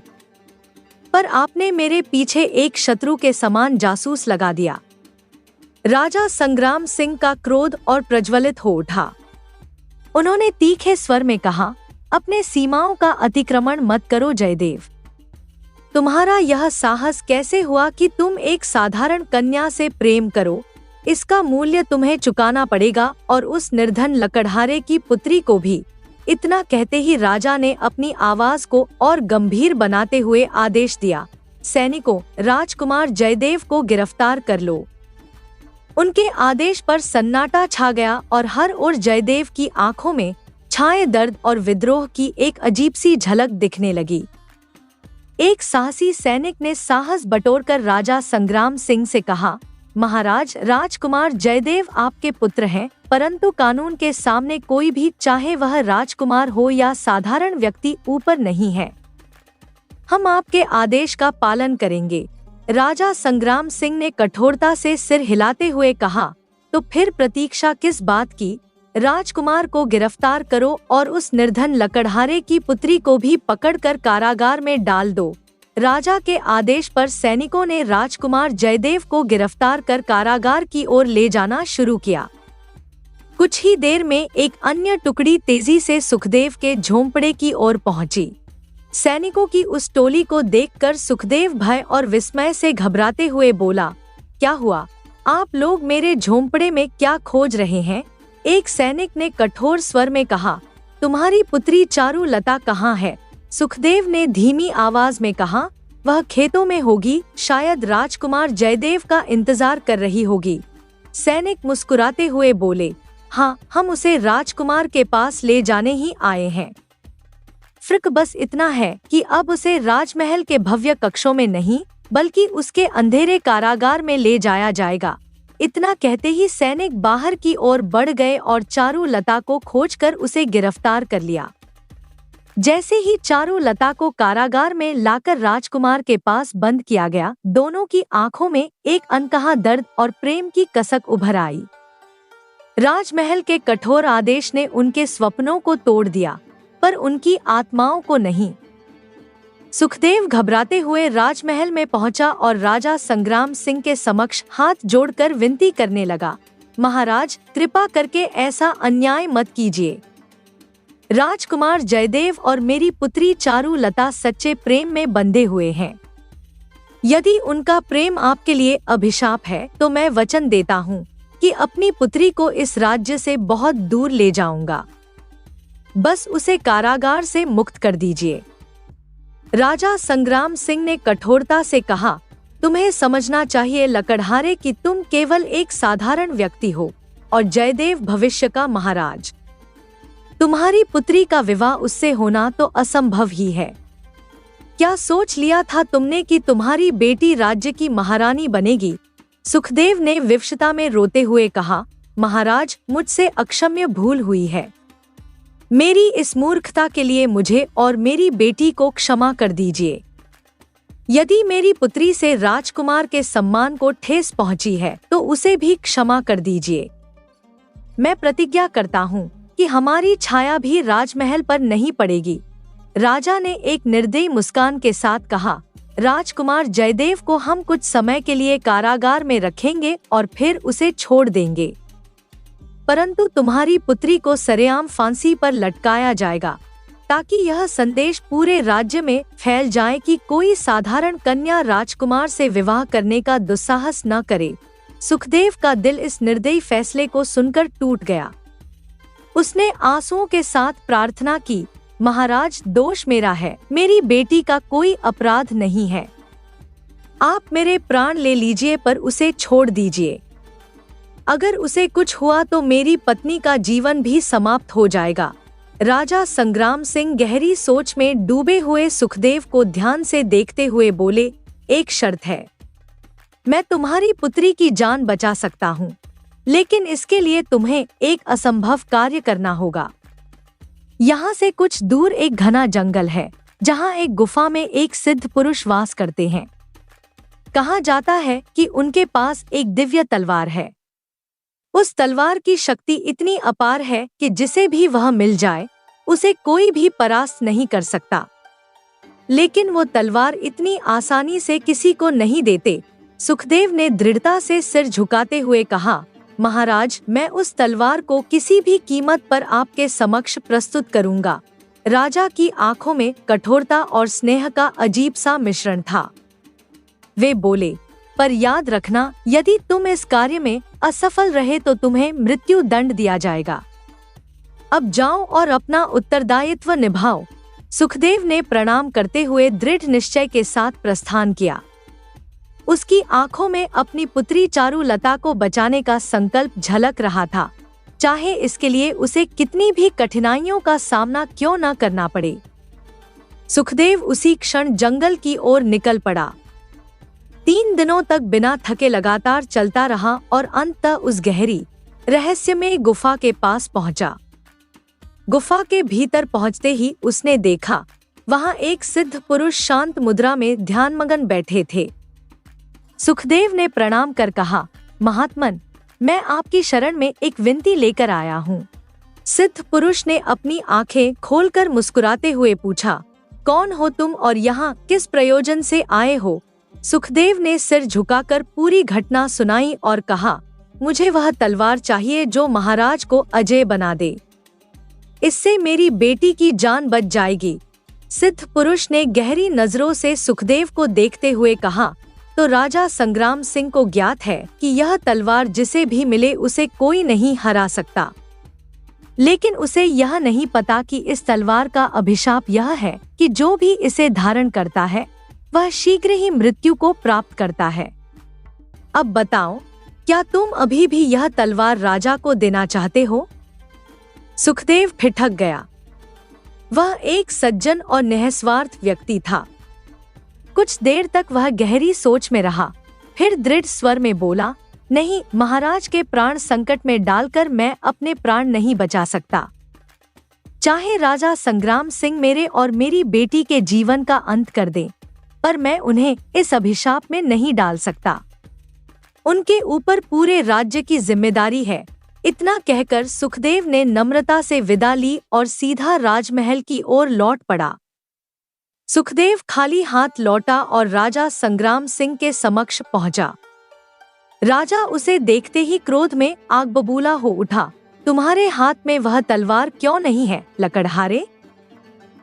पर आपने मेरे पीछे एक शत्रु के समान जासूस लगा दिया। राजा संग्राम सिंह का क्रोध और प्रज्वलित हो उठा। उन्होंने तीखे स्वर में कहा, अपने सीमाओं का अतिक्रमण मत करो जयदेव। तुम्हारा यह साहस कैसे हुआ कि तुम एक साधारण कन्या से प्रेम करो? इसका मूल्य तुम्हें चुकाना पड़ेगा और उस निर्धन लकड़हारे की पुत्री को भी। इतना कहते ही राजा ने अपनी आवाज को और गंभीर बनाते हुए आदेश दिया, सैनिकों, राजकुमार जयदेव को गिरफ्तार कर लो। उनके आदेश पर सन्नाटा छा गया और हर ओर जयदेव की आंखों में छाए दर्द और विद्रोह की एक अजीब सी झलक दिखने लगी। एक साहसी सैनिक ने साहस बटोरकर राजा संग्राम सिंह से कहा, महाराज, राजकुमार जयदेव आपके पुत्र हैं, परंतु कानून के सामने कोई भी, चाहे वह राजकुमार हो या साधारण व्यक्ति, ऊपर नहीं है। हम आपके आदेश का पालन करेंगे। राजा संग्राम सिंह ने कठोरता से सिर हिलाते हुए कहा, तो फिर प्रतीक्षा किस बात की? राजकुमार को गिरफ्तार करो और उस निर्धन लकड़हारे की पुत्री को भी पकड़कर कारागार में डाल दो। राजा के आदेश पर सैनिकों ने राजकुमार जयदेव को गिरफ्तार कर कारागार की ओर ले जाना शुरू किया। कुछ ही देर में एक अन्य टुकड़ी तेजी से सुखदेव के झोंपड़े की ओर पहुंची। सैनिकों की उस टोली को देखकर सुखदेव भय और विस्मय से घबराते हुए बोला, क्या हुआ? आप लोग मेरे झोंपड़े में क्या खोज रहे हैं? एक सैनिक ने कठोर स्वर में कहा, तुम्हारी पुत्री चारुलता कहाँ है? सुखदेव ने धीमी आवाज में कहा, वह खेतों में होगी, शायद राजकुमार जयदेव का इंतजार कर रही होगी। सैनिक मुस्कुराते हुए बोले, हाँ, हम उसे राजकुमार के पास ले जाने ही आए हैं। फर्क बस इतना है कि अब उसे राजमहल के भव्य कक्षों में नहीं, बल्कि उसके अंधेरे कारागार में ले जाया जाएगा। इतना कहते ही सैनिक बाहर की ओर बढ़ गए और चारुलता को खोजकर उसे गिरफ्तार कर लिया। जैसे ही चारुलता को कारागार में लाकर राजकुमार के पास बंद किया गया, दोनों की आंखों में एक अनकहा दर्द और प्रेम की कसक उभर आई। राजमहल के कठोर आदेश ने उनके स्वप्नों को तोड़ दिया, पर उनकी आत्माओं को नहीं। सुखदेव घबराते हुए राजमहल में पहुंचा और राजा संग्राम सिंह के समक्ष हाथ जोड़कर विनती करने लगा, महाराज, कृपा करके ऐसा अन्याय मत कीजिए। राजकुमार जयदेव और मेरी पुत्री चारुलता सच्चे प्रेम में बंधे हुए हैं। यदि उनका प्रेम आपके लिए अभिशाप है तो मैं वचन देता हूँ कि अपनी पुत्री को इस राज्य से बहुत दूर ले जाऊंगा। बस उसे कारागार से मुक्त कर दीजिए। राजा संग्राम सिंह ने कठोरता से कहा, तुम्हें समझना चाहिए लकड़हारे कि तुम केवल एक साधारण व्यक्ति हो और जयदेव भविष्य का महाराज। तुम्हारी पुत्री का विवाह उससे होना तो असंभव ही है। क्या सोच लिया था तुमने कि तुम्हारी बेटी राज्य की महारानी बनेगी? सुखदेव ने विवशता में रोते हुए कहा, महाराज, मुझसे अक्षम्य भूल हुई है। मेरी इस मूर्खता के लिए मुझे और मेरी बेटी को क्षमा कर दीजिए। यदि मेरी पुत्री से राजकुमार के सम्मान को ठेस पहुंची है तो उसे भी क्षमा कर दीजिए। मैं प्रतिज्ञा करता हूँ कि हमारी छाया भी राजमहल पर नहीं पड़ेगी। राजा ने एक निर्दयी मुस्कान के साथ कहा, राजकुमार जयदेव को हम कुछ समय के लिए कारागार में रखेंगे और फिर उसे छोड़ देंगे, परंतु तुम्हारी पुत्री को सरेआम फांसी पर लटकाया जाएगा, ताकि यह संदेश पूरे राज्य में फैल जाए कि कोई साधारण कन्या राजकुमार से विवाह करने का दुस्साहस न करे। सुखदेव का दिल इस निर्दयी फैसले को सुनकर टूट गया। उसने आंसुओं के साथ प्रार्थना की, महाराज, दोष मेरा है, मेरी बेटी का कोई अपराध नहीं है। आप मेरे प्राण ले लीजिए पर उसे छोड़ दीजिए। अगर उसे कुछ हुआ तो मेरी पत्नी का जीवन भी समाप्त हो जाएगा। राजा संग्राम सिंह गहरी सोच में डूबे हुए सुखदेव को ध्यान से देखते हुए बोले, एक शर्त है। मैं तुम्हारी पुत्री की जान बचा सकता हूँ, लेकिन इसके लिए तुम्हें एक असंभव कार्य करना होगा। यहाँ से कुछ दूर एक घना जंगल है, जहाँ एक गुफा में एक सिद्ध पुरुष वास करते हैं। कहा जाता है कि उनके पास एक दिव्य तलवार है। उस तलवार की शक्ति इतनी अपार है कि जिसे भी वह मिल जाए उसे कोई भी परास्त नहीं कर सकता। लेकिन वो तलवार इतनी आसानी से किसी को नहीं देते। सुखदेव ने दृढ़ता से सिर झुकाते हुए कहा, महाराज, मैं उस तलवार को किसी भी कीमत पर आपके समक्ष प्रस्तुत करूंगा। राजा की आंखों में कठोरता और स्नेह का अजीब सा मिश्रण था। वे बोले, पर याद रखना, यदि तुम इस कार्य में असफल रहे तो तुम्हें मृत्यु दंड दिया जाएगा। अब जाओ और अपना उत्तरदायित्व निभाओ। सुखदेव ने प्रणाम करते हुए दृढ़ निश्चय के साथ प्रस्थान किया। उसकी आंखों में अपनी पुत्री चारुलता को बचाने का संकल्प झलक रहा था, चाहे इसके लिए उसे कितनी भी कठिनाइयों का सामना क्यों न करना पड़े। सुखदेव उसी क्षण जंगल की ओर निकल पड़ा। 3 दिनों तक बिना थके लगातार चलता रहा और अंततः उस गहरी रहस्यमय गुफा के पास पहुंचा। गुफा के भीतर पहुंचते ही उसने देखा, वहां एक सिद्ध पुरुष शांत मुद्रा में ध्यानमग्न बैठे थे। सुखदेव ने प्रणाम कर कहा, महात्मन, मैं आपकी शरण में एक विनती लेकर आया हूँ। सिद्ध पुरुष ने अपनी आंखें खोलकर मुस्कुराते हुए पूछा, कौन हो तुम और यहाँ किस प्रयोजन से आए हो? सुखदेव ने सिर झुकाकर पूरी घटना सुनाई और कहा, मुझे वह तलवार चाहिए जो महाराज को अजय बना दे। इससे मेरी बेटी की जान बच जाएगी। सिद्ध पुरुष ने गहरी नजरों से सुखदेव को देखते हुए कहा, तो राजा संग्राम सिंह को ज्ञात है कि यह तलवार जिसे भी मिले उसे कोई नहीं हरा सकता। लेकिन उसे यह नहीं पता कि इस तलवार का अभिशाप यह है कि जो भी इसे धारण करता है वह शीघ्र ही मृत्यु को प्राप्त करता है। अब बताओ, क्या तुम अभी भी यह तलवार राजा को देना चाहते हो? सुखदेव ठिठक गया। वह एक सज्जन और निःस्वार्थ व्यक्ति था। कुछ देर तक वह गहरी सोच में रहा, फिर दृढ़ स्वर में बोला, नहीं, महाराज के प्राण संकट में डालकर मैं अपने प्राण नहीं बचा सकता। चाहे राजा संग्राम सिंह मेरे और मेरी बेटी के जीवन का अंत कर दें, पर मैं उन्हें इस अभिशाप में नहीं डाल सकता। उनके ऊपर पूरे राज्य की जिम्मेदारी है। इतना कहकर सुखदेव ने नम्रता से विदा ली और सीधा राजमहल की ओर लौट पड़ा। सुखदेव खाली हाथ लौटा और राजा संग्राम सिंह के समक्ष पहुंचा। राजा उसे देखते ही क्रोध में आग बबूला हो उठा। तुम्हारे हाथ में वह तलवार क्यों नहीं है, लकड़हारे?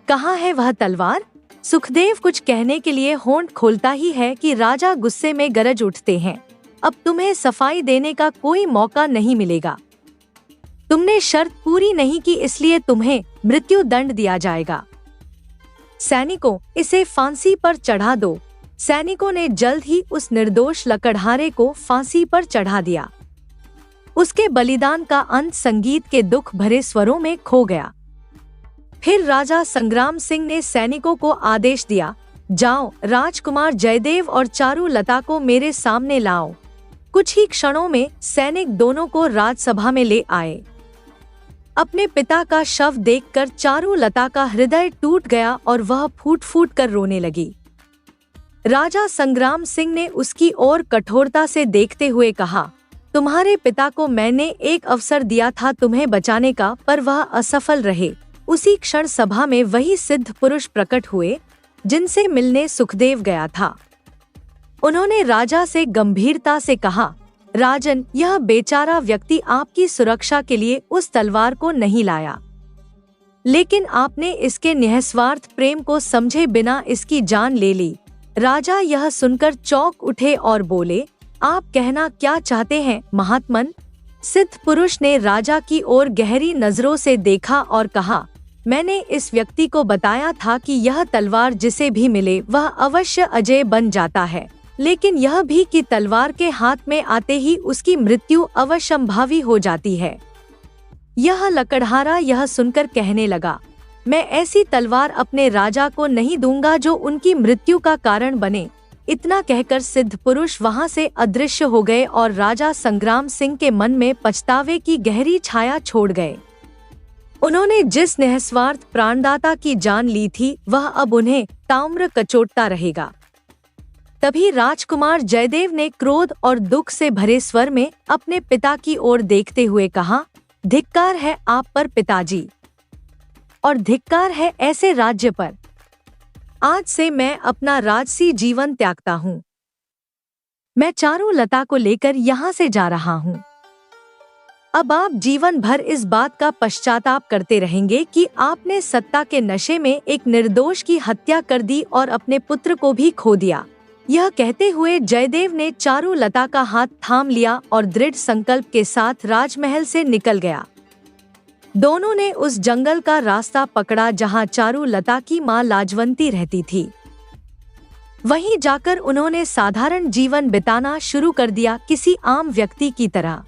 कहाँ है वह तलवार? सुखदेव कुछ कहने के लिए होंठ खोलता ही है कि राजा गुस्से में गरज उठते हैं। अब तुम्हें सफाई देने का कोई मौका नहीं मिलेगा। तुमने शर्त पूरी नहीं की, इसलिए तुम्हें मृत्यु दंड दिया जाएगा। सैनिकों, इसे फांसी पर चढ़ा दो। सैनिकों ने जल्द ही उस निर्दोष लकड़हारे को फांसी पर चढ़ा दिया। उसके बलिदान का अंत संगीत के दुख भरे स्वरों में खो गया। फिर राजा संग्राम सिंह ने सैनिकों को आदेश दिया, जाओ, राजकुमार जयदेव और चारुलता को मेरे सामने लाओ। कुछ ही क्षणों में सैनिक दोनों को राजसभा में ले आए। अपने पिता का शव देखकर चारुलता का हृदय टूट गया और वह फूट फूट कर रोने लगी। राजा संग्राम सिंह ने उसकी ओर कठोरता से देखते हुए कहा, तुम्हारे पिता को मैंने एक अवसर दिया था तुम्हें बचाने का, पर वह असफल रहे। उसी क्षण सभा में वही सिद्ध पुरुष प्रकट हुए जिनसे मिलने सुखदेव गया था। उन्होंने राजा से गंभीरता से कहा, राजन, यह बेचारा व्यक्ति आपकी सुरक्षा के लिए उस तलवार को नहीं लाया, लेकिन आपने इसके निस्वार्थ प्रेम को समझे बिना इसकी जान ले ली। राजा यह सुनकर चौंक उठे और बोले, आप कहना क्या चाहते हैं महात्मन? सिद्ध पुरुष ने राजा की ओर गहरी नजरों से देखा और कहा, मैंने इस व्यक्ति को बताया था कि यह तलवार जिसे भी मिले वह अवश्य अजय बन जाता है, लेकिन यह भी कि तलवार के हाथ में आते ही उसकी मृत्यु अवश्यंभावी हो जाती है। यह लकड़हारा यह सुनकर कहने लगा, मैं ऐसी तलवार अपने राजा को नहीं दूंगा जो उनकी मृत्यु का कारण बने। इतना कहकर सिद्ध पुरुष वहां से अदृश्य हो गए और राजा संग्राम सिंह के मन में पछतावे की गहरी छाया छोड़ गए। उन्होंने जिस निस्वार्थ प्राणदाता की जान ली थी वह अब उन्हें ताम्र कचोटता रहेगा। तभी राजकुमार जयदेव ने क्रोध और दुख से भरे स्वर में अपने पिता की ओर देखते हुए कहा, धिक्कार है आप पर पिताजी, और धिक्कार है ऐसे राज्य पर। आज से मैं अपना राजसी जीवन त्यागता हूँ। मैं चारुलता को लेकर यहाँ से जा रहा हूँ। अब आप जीवन भर इस बात का पश्चाताप करते रहेंगे कि आपने सत्ता के नशे में एक निर्दोष की हत्या कर दी और अपने पुत्र को भी खो दिया। यह कहते हुए जयदेव ने चारुलता का हाथ थाम लिया और दृढ़ संकल्प के साथ राजमहल से निकल गया। दोनों ने उस जंगल का रास्ता पकड़ा जहां चारुलता की मां लाजवंती रहती थी। वहीं जाकर उन्होंने साधारण जीवन बिताना शुरू कर दिया, किसी आम व्यक्ति की तरह।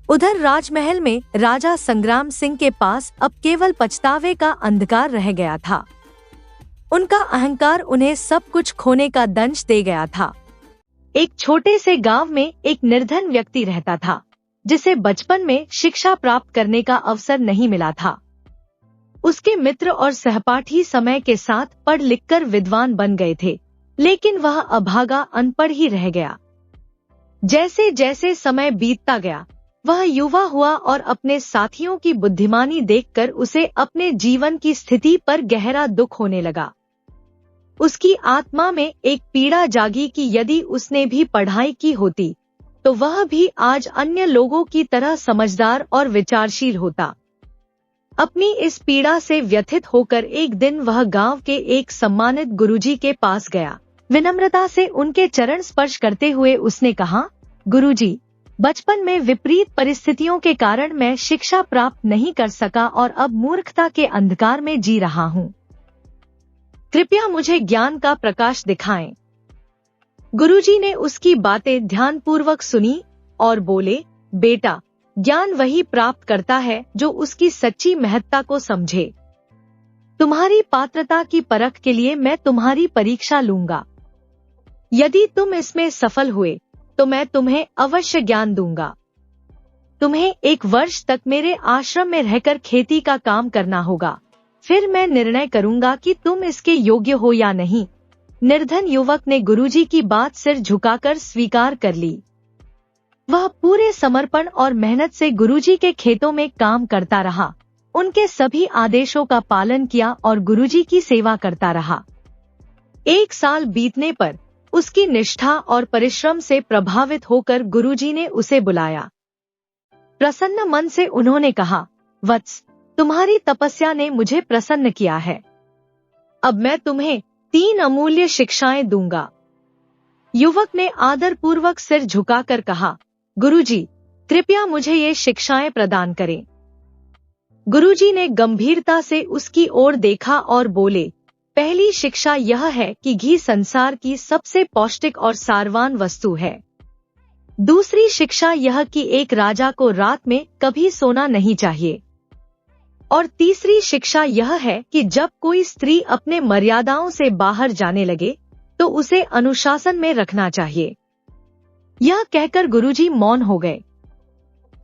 उधर राजमहल में राजा संग्राम सिंह के पास अब केवल पछतावे का अंधकार रह गया था। उनका अहंकार उन्हें सब कुछ खोने का दंश दे गया था। एक छोटे से गांव में एक निर्धन व्यक्ति रहता था, जिसे बचपन में शिक्षा प्राप्त करने का अवसर नहीं मिला था। उसके मित्र और सहपाठी समय के साथ पढ़ लिखकर विद्वान बन गए थे, लेकिन वह अभागा अनपढ़ ही रह गया। जैसे जैसे समय बीतता गया, वह युवा हुआ और अपने साथियों की बुद्धिमानी देखकर उसे अपने जीवन की स्थिति पर गहरा दुख होने लगा। उसकी आत्मा में एक पीड़ा जागी कि यदि उसने भी पढ़ाई की होती तो वह भी आज अन्य लोगों की तरह समझदार और विचारशील होता। अपनी इस पीड़ा से व्यथित होकर एक दिन वह गांव के एक सम्मानित गुरुजी के पास गया। विनम्रता से उनके चरण स्पर्श करते हुए उसने कहा, गुरुजी, बचपन में विपरीत परिस्थितियों के कारण मैं शिक्षा प्राप्त नहीं कर सका और अब मूर्खता के अंधकार में जी रहा हूँ। कृपया मुझे ज्ञान का प्रकाश दिखाएं। गुरुजी ने उसकी बातें ध्यानपूर्वक सुनी और बोले, बेटा, ज्ञान वही प्राप्त करता है जो उसकी सच्ची महत्ता को समझे। तुम्हारी पात्रता की परख के लिए मैं तुम्हारी परीक्षा लूंगा। यदि तुम इसमें सफल हुए तो मैं तुम्हें अवश्य ज्ञान दूंगा। तुम्हें 1 वर्ष तक मेरे आश्रम में रहकर खेती का काम करना होगा, फिर मैं निर्णय करूंगा कि तुम इसके योग्य हो या नहीं। निर्धन युवक ने गुरुजी की बात सिर झुकाकर स्वीकार कर ली। वह पूरे समर्पण और मेहनत से गुरुजी के खेतों में काम करता रहा, उनके सभी आदेशों का पालन किया और गुरुजी की सेवा करता रहा। 1 साल बीतने पर उसकी निष्ठा और परिश्रम से प्रभावित होकर गुरुजी ने उसे बुलाया। प्रसन्न मन से उन्होंने कहा, वत्स, तुम्हारी तपस्या ने मुझे प्रसन्न किया है। अब मैं तुम्हें 3 अमूल्य शिक्षाएं दूंगा। युवक ने आदरपूर्वक सिर झुकाकर कहा, गुरुजी, कृपया मुझे ये शिक्षाएं प्रदान करें। गुरुजी ने गंभीरता से उसकी ओर देखा और बोले, पहली शिक्षा यह है कि घी संसार की सबसे पौष्टिक और सारवान वस्तु है। दूसरी शिक्षा यह कि एक राजा को रात में कभी सोना नहीं चाहिए। और तीसरी शिक्षा यह है कि जब कोई स्त्री अपने मर्यादाओं से बाहर जाने लगे तो उसे अनुशासन में रखना चाहिए। यह कहकर गुरुजी मौन हो गए।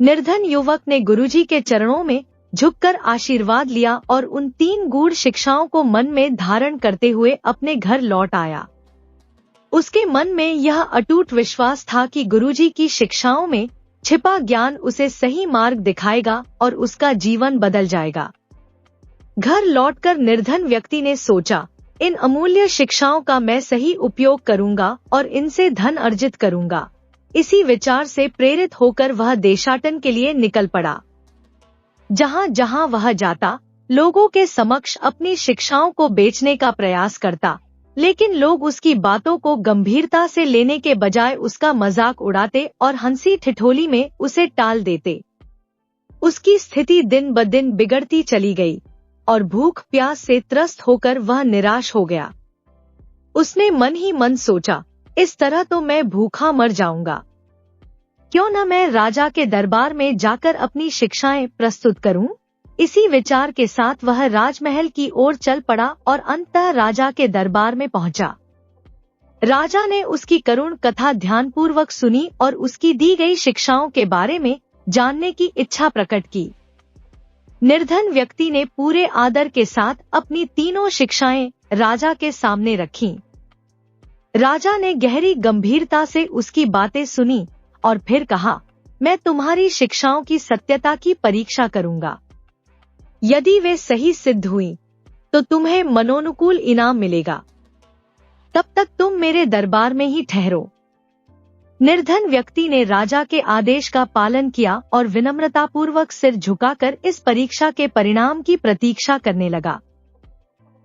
निर्धन युवक ने गुरुजी के चरणों में झुककर आशीर्वाद लिया और उन 3 गूढ़ शिक्षाओं को मन में धारण करते हुए अपने घर लौट आया। उसके मन में यह अटूट विश्वास था कि गुरुजी की शिक्षाओं में छिपा ज्ञान उसे सही मार्ग दिखाएगा और उसका जीवन बदल जाएगा। घर लौटकर निर्धन व्यक्ति ने सोचा, इन अमूल्य शिक्षाओं का मैं सही उपयोग करूंगा और इनसे धन अर्जित करूंगा। इसी विचार से प्रेरित होकर वह देशाटन के लिए निकल पड़ा। जहां जहां वह जाता, लोगों के समक्ष अपनी शिक्षाओं को बेचने का प्रयास करता, लेकिन लोग उसकी बातों को गंभीरता से लेने के बजाय उसका मजाक उड़ाते और हंसी ठिठोली में उसे टाल देते। उसकी स्थिति दिन ब दिन बिगड़ती चली गई और भूख प्यास से त्रस्त होकर वह निराश हो गया। उसने मन ही मन सोचा, इस तरह तो मैं भूखा मर जाऊंगा। क्यों न मैं राजा के दरबार में जाकर अपनी शिक्षाएं प्रस्तुत करूं? इसी विचार के साथ वह राजमहल की ओर चल पड़ा और अंततः राजा के दरबार में पहुंचा। राजा ने उसकी करुण कथा ध्यानपूर्वक सुनी और उसकी दी गई शिक्षाओं के बारे में जानने की इच्छा प्रकट की। निर्धन व्यक्ति ने पूरे आदर के साथ अपनी तीनों शिक्षाएं राजा के सामने रखीं। राजा ने गहरी गंभीरता से उसकी बातें सुनी और फिर कहा, मैं तुम्हारी शिक्षाओं की सत्यता की परीक्षा करूंगा। यदि वे सही सिद्ध हुई तो तुम्हें मनोनुकूल इनाम मिलेगा। तब तक तुम मेरे दरबार में ही ठहरो। निर्धन व्यक्ति ने राजा के आदेश का पालन किया और विनम्रतापूर्वक सिर झुकाकर इस परीक्षा के परिणाम की प्रतीक्षा करने लगा।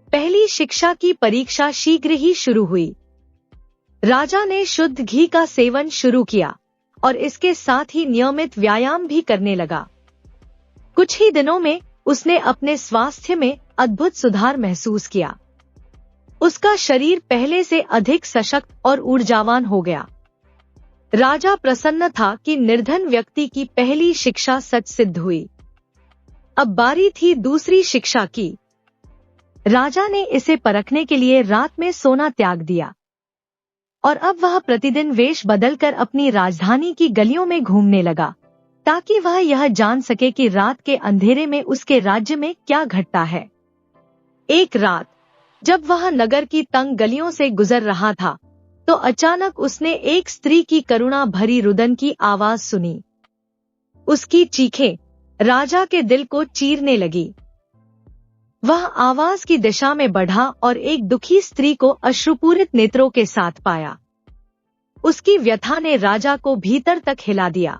पहली शिक्षा की परीक्षा शीघ्र ही शुरू हुई। राजा ने शुद्ध घी का सेवन शुरू किया और इसके साथ ही नियमित व्यायाम भी करने लगा। कुछ ही दिनों में उसने अपने स्वास्थ्य में अद्भुत सुधार महसूस किया। उसका शरीर पहले से अधिक सशक्त और ऊर्जावान हो गया। राजा प्रसन्न था कि निर्धन व्यक्ति की पहली शिक्षा सच सिद्ध हुई। अब बारी थी दूसरी शिक्षा की। राजा ने इसे परखने के लिए रात में सोना त्याग दिया और अब वह प्रतिदिन वेश बदलकर अपनी राजधानी की गलियों में घूमने लगा, ताकि वह यह जान सके कि रात के अंधेरे में उसके राज्य में क्या घटता है। एक रात जब वह नगर की तंग गलियों से गुजर रहा था, तो अचानक उसने एक स्त्री की करुणा भरी रुदन की आवाज सुनी। उसकी चीखें राजा के दिल को चीरने लगी। वह आवाज की दिशा में बढ़ा और एक दुखी स्त्री को अश्रुपूरित नेत्रों के साथ पाया। उसकी व्यथा ने राजा को भीतर तक हिला दिया।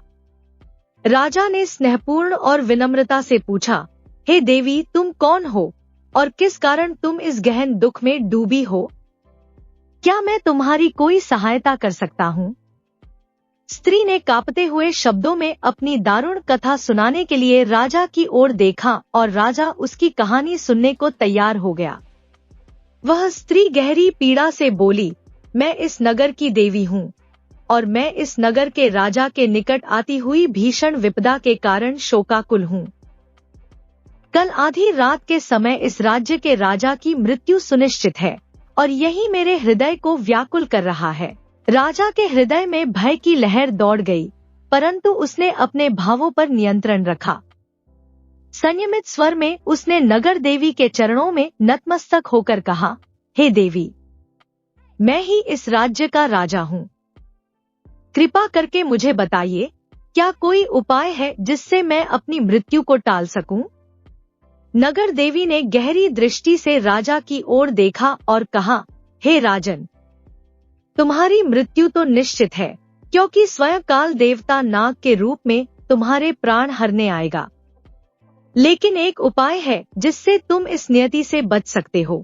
राजा ने स्नेहपूर्ण और विनम्रता से पूछा, हे देवी, तुम कौन हो और किस कारण तुम इस गहन दुख में डूबी हो? क्या मैं तुम्हारी कोई सहायता कर सकता हूँ? स्त्री ने कांपते हुए शब्दों में अपनी दारुण कथा सुनाने के लिए राजा की ओर देखा और राजा उसकी कहानी सुनने को तैयार हो गया। वह स्त्री गहरी पीड़ा से बोली, मैं इस नगर की देवी हूँ और मैं इस नगर के राजा के निकट आती हुई भीषण विपदा के कारण शोकाकुल हूँ। कल आधी रात के समय इस राज्य के राजा की मृत्यु सुनिश्चित है और यही मेरे हृदय को व्याकुल कर रहा है। राजा के हृदय में भय की लहर दौड़ गई, परंतु उसने अपने भावों पर नियंत्रण रखा। संयमित स्वर में उसने नगर देवी के चरणों में नतमस्तक होकर कहा, हे देवी, मैं ही इस राज्य का राजा हूँ। कृपा करके मुझे बताइए, क्या कोई उपाय है जिससे मैं अपनी मृत्यु को टाल सकूं? नगर देवी ने गहरी दृष्टि से राजा की ओर देखा और कहा, हे राजन, तुम्हारी मृत्यु तो निश्चित है, क्योंकि स्वयं काल देवता नाग के रूप में तुम्हारे प्राण हरने आएगा। लेकिन एक उपाय है जिससे तुम इस नियति से बच सकते हो।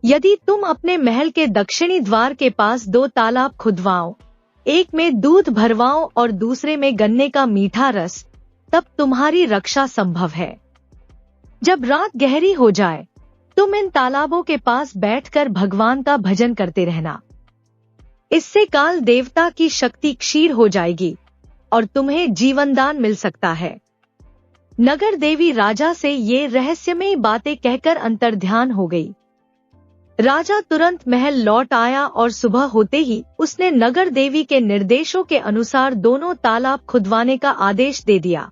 यदि तुम अपने महल के दक्षिणी द्वार के पास 2 तालाब खुदवाओ, एक में दूध भरवाओ और दूसरे में गन्ने का मीठा रस, तब तुम्हारी रक्षा संभव है। जब रात गहरी हो जाए, तुम इन तालाबों के पास बैठकर भगवान का भजन करते रहना। इससे काल देवता की शक्ति क्षीण हो जाएगी और तुम्हें जीवनदान मिल सकता है। नगर देवी राजा से ये रहस्यमयी बातें कहकर अंतर्ध्यान हो गई। राजा तुरंत महल लौट आया और सुबह होते ही उसने नगर देवी के निर्देशों के अनुसार दोनों तालाब खुदवाने का आदेश दे दिया।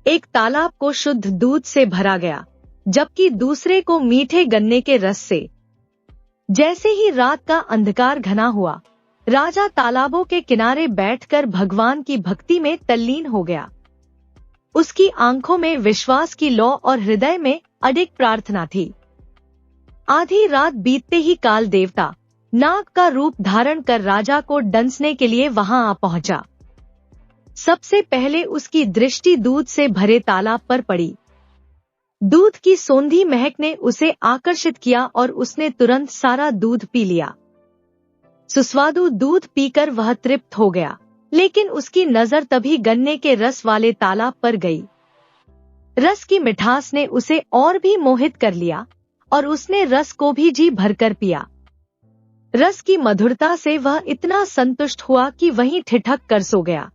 एक तालाब को शुद्ध दूध से भरा गया, जबकि दूसरे को मीठे गन्ने के रस से। जैसे ही रात का अंधकार घना हुआ, राजा तालाबों के किनारे बैठकर भगवान की भक्ति में तल्लीन हो गया। उसकी आंखों में विश्वास की लौ और हृदय में अडिग प्रार्थना थी। आधी रात बीतते ही काल देवता नाग का रूप धारण कर राजा को डंसने के लिए वहां आ पहुंचा। सबसे पहले उसकी दृष्टि दूध से भरे तालाब पर पड़ी। दूध की सौंधी महक ने उसे आकर्षित किया और उसने तुरंत सारा दूध पी लिया। सुस्वादु दूध पीकर वह तृप्त हो गया, लेकिन उसकी नजर तभी गन्ने के रस वाले तालाब पर गई। रस की मिठास ने उसे और भी मोहित कर लिया और उसने रस को भी जी भरकर पिया। रस की मधुरता से वह इतना संतुष्ट हुआ कि वहीं ठिठक कर सो गया।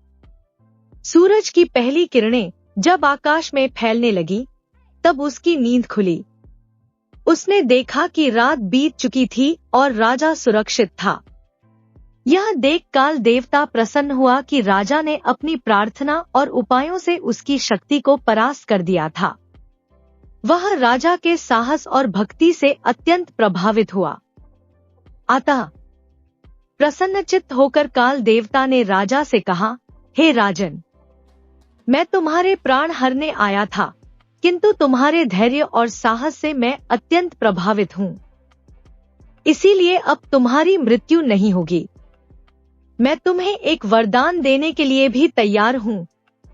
सूरज की पहली किरणें जब आकाश में फैलने लगी, तब उसकी नींद खुली। उसने देखा कि रात बीत चुकी थी और राजा सुरक्षित था। यह देख काल देवता प्रसन्न हुआ कि राजा ने अपनी प्रार्थना और उपायों से उसकी शक्ति को परास्त कर दिया था। वह राजा के साहस और भक्ति से अत्यंत प्रभावित हुआ। अतः प्रसन्नचित्त होकर काल देवता ने राजा से कहा, हे राजन, मैं तुम्हारे प्राण हरने आया था, किंतु तुम्हारे धैर्य और साहस से मैं अत्यंत प्रभावित हूँ। इसीलिए अब तुम्हारी मृत्यु नहीं होगी। मैं तुम्हें एक वरदान देने के लिए भी तैयार हूँ,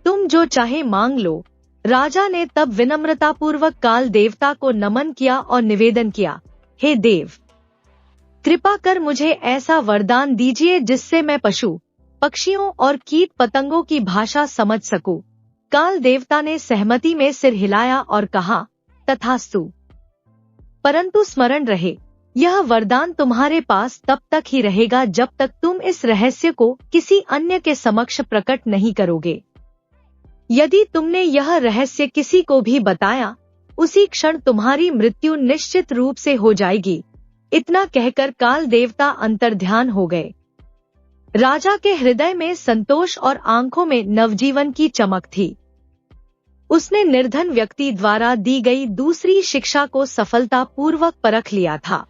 तुम जो चाहे मांग लो। राजा ने तब विनम्रतापूर्वक काल देवता को नमन किया और निवेदन किया, हे देव, कृपा कर मुझे ऐसा वरदान दीजिए जिससे मैं पशु, पक्षियों और कीट पतंगों की भाषा समझ सकूं। काल देवता ने सहमति में सिर हिलाया और कहा, तथास्तु। परंतु स्मरण रहे, यह वरदान तुम्हारे पास तब तक ही रहेगा जब तक तुम इस रहस्य को किसी अन्य के समक्ष प्रकट नहीं करोगे। यदि तुमने यह रहस्य किसी को भी बताया, उसी क्षण तुम्हारी मृत्यु निश्चित रूप से हो जाएगी। इतना कहकर काल देवता अंतर्ध्यान हो गए। राजा के हृदय में संतोष और आंखों में नवजीवन की चमक थी। उसने निर्धन व्यक्ति द्वारा दी गई दूसरी शिक्षा को सफलतापूर्वक परख लिया था।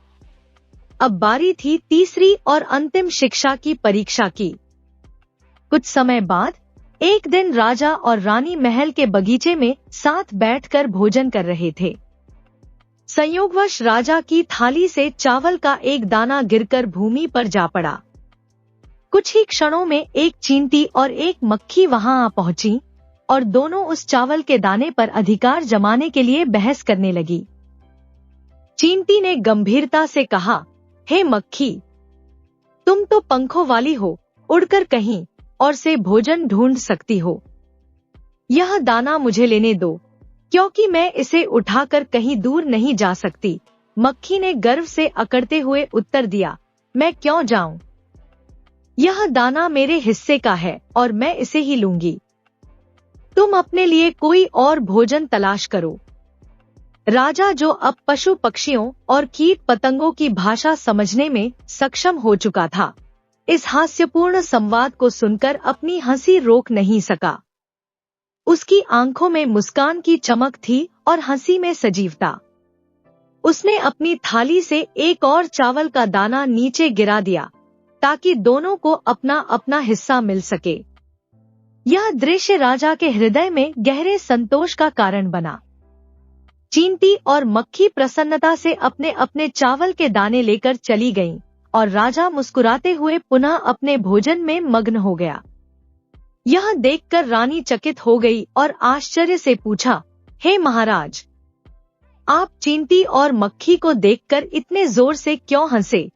अब बारी थी तीसरी और अंतिम शिक्षा की परीक्षा की। कुछ समय बाद एक दिन राजा और रानी महल के बगीचे में साथ बैठकर भोजन कर रहे थे। संयोगवश राजा की थाली से चावल का एक दाना गिरकर भूमि पर जा पड़ा। कुछ ही क्षणों में एक चींटी और एक मक्खी वहां आ पहुंची और दोनों उस चावल के दाने पर अधिकार जमाने के लिए बहस करने लगी। चींटी ने गंभीरता से कहा, हे मक्खी, तुम तो पंखों वाली हो, उड़कर कहीं और से भोजन ढूंढ सकती हो। यह दाना मुझे लेने दो, क्योंकि मैं इसे उठाकर कहीं दूर नहीं जा सकती। मक्खी ने गर्व से अकड़ते हुए उत्तर दिया, मैं क्यों जाऊं? यह दाना मेरे हिस्से का है और मैं इसे ही लूंगी। तुम अपने लिए कोई और भोजन तलाश करो। राजा, जो अब पशु पक्षियों और कीट पतंगों की भाषा समझने में सक्षम हो चुका था, इस हास्यपूर्ण संवाद को सुनकर अपनी हंसी रोक नहीं सका। उसकी आंखों में मुस्कान की चमक थी और हंसी में सजीवता। उसने अपनी थाली से एक और चावल का दाना नीचे गिरा दिया ताकि दोनों को अपना अपना हिस्सा मिल सके। यह दृश्य राजा के हृदय में गहरे संतोष का कारण बना। चींटी और मक्खी प्रसन्नता से अपने अपने चावल के दाने लेकर चली गईं और राजा मुस्कुराते हुए पुनः अपने भोजन में मग्न हो गया। यह देखकर रानी चकित हो गई और आश्चर्य से पूछा, हे महाराज, आप चींटी और मक्खी को देखकर इतने जोर से क्यों हंसे?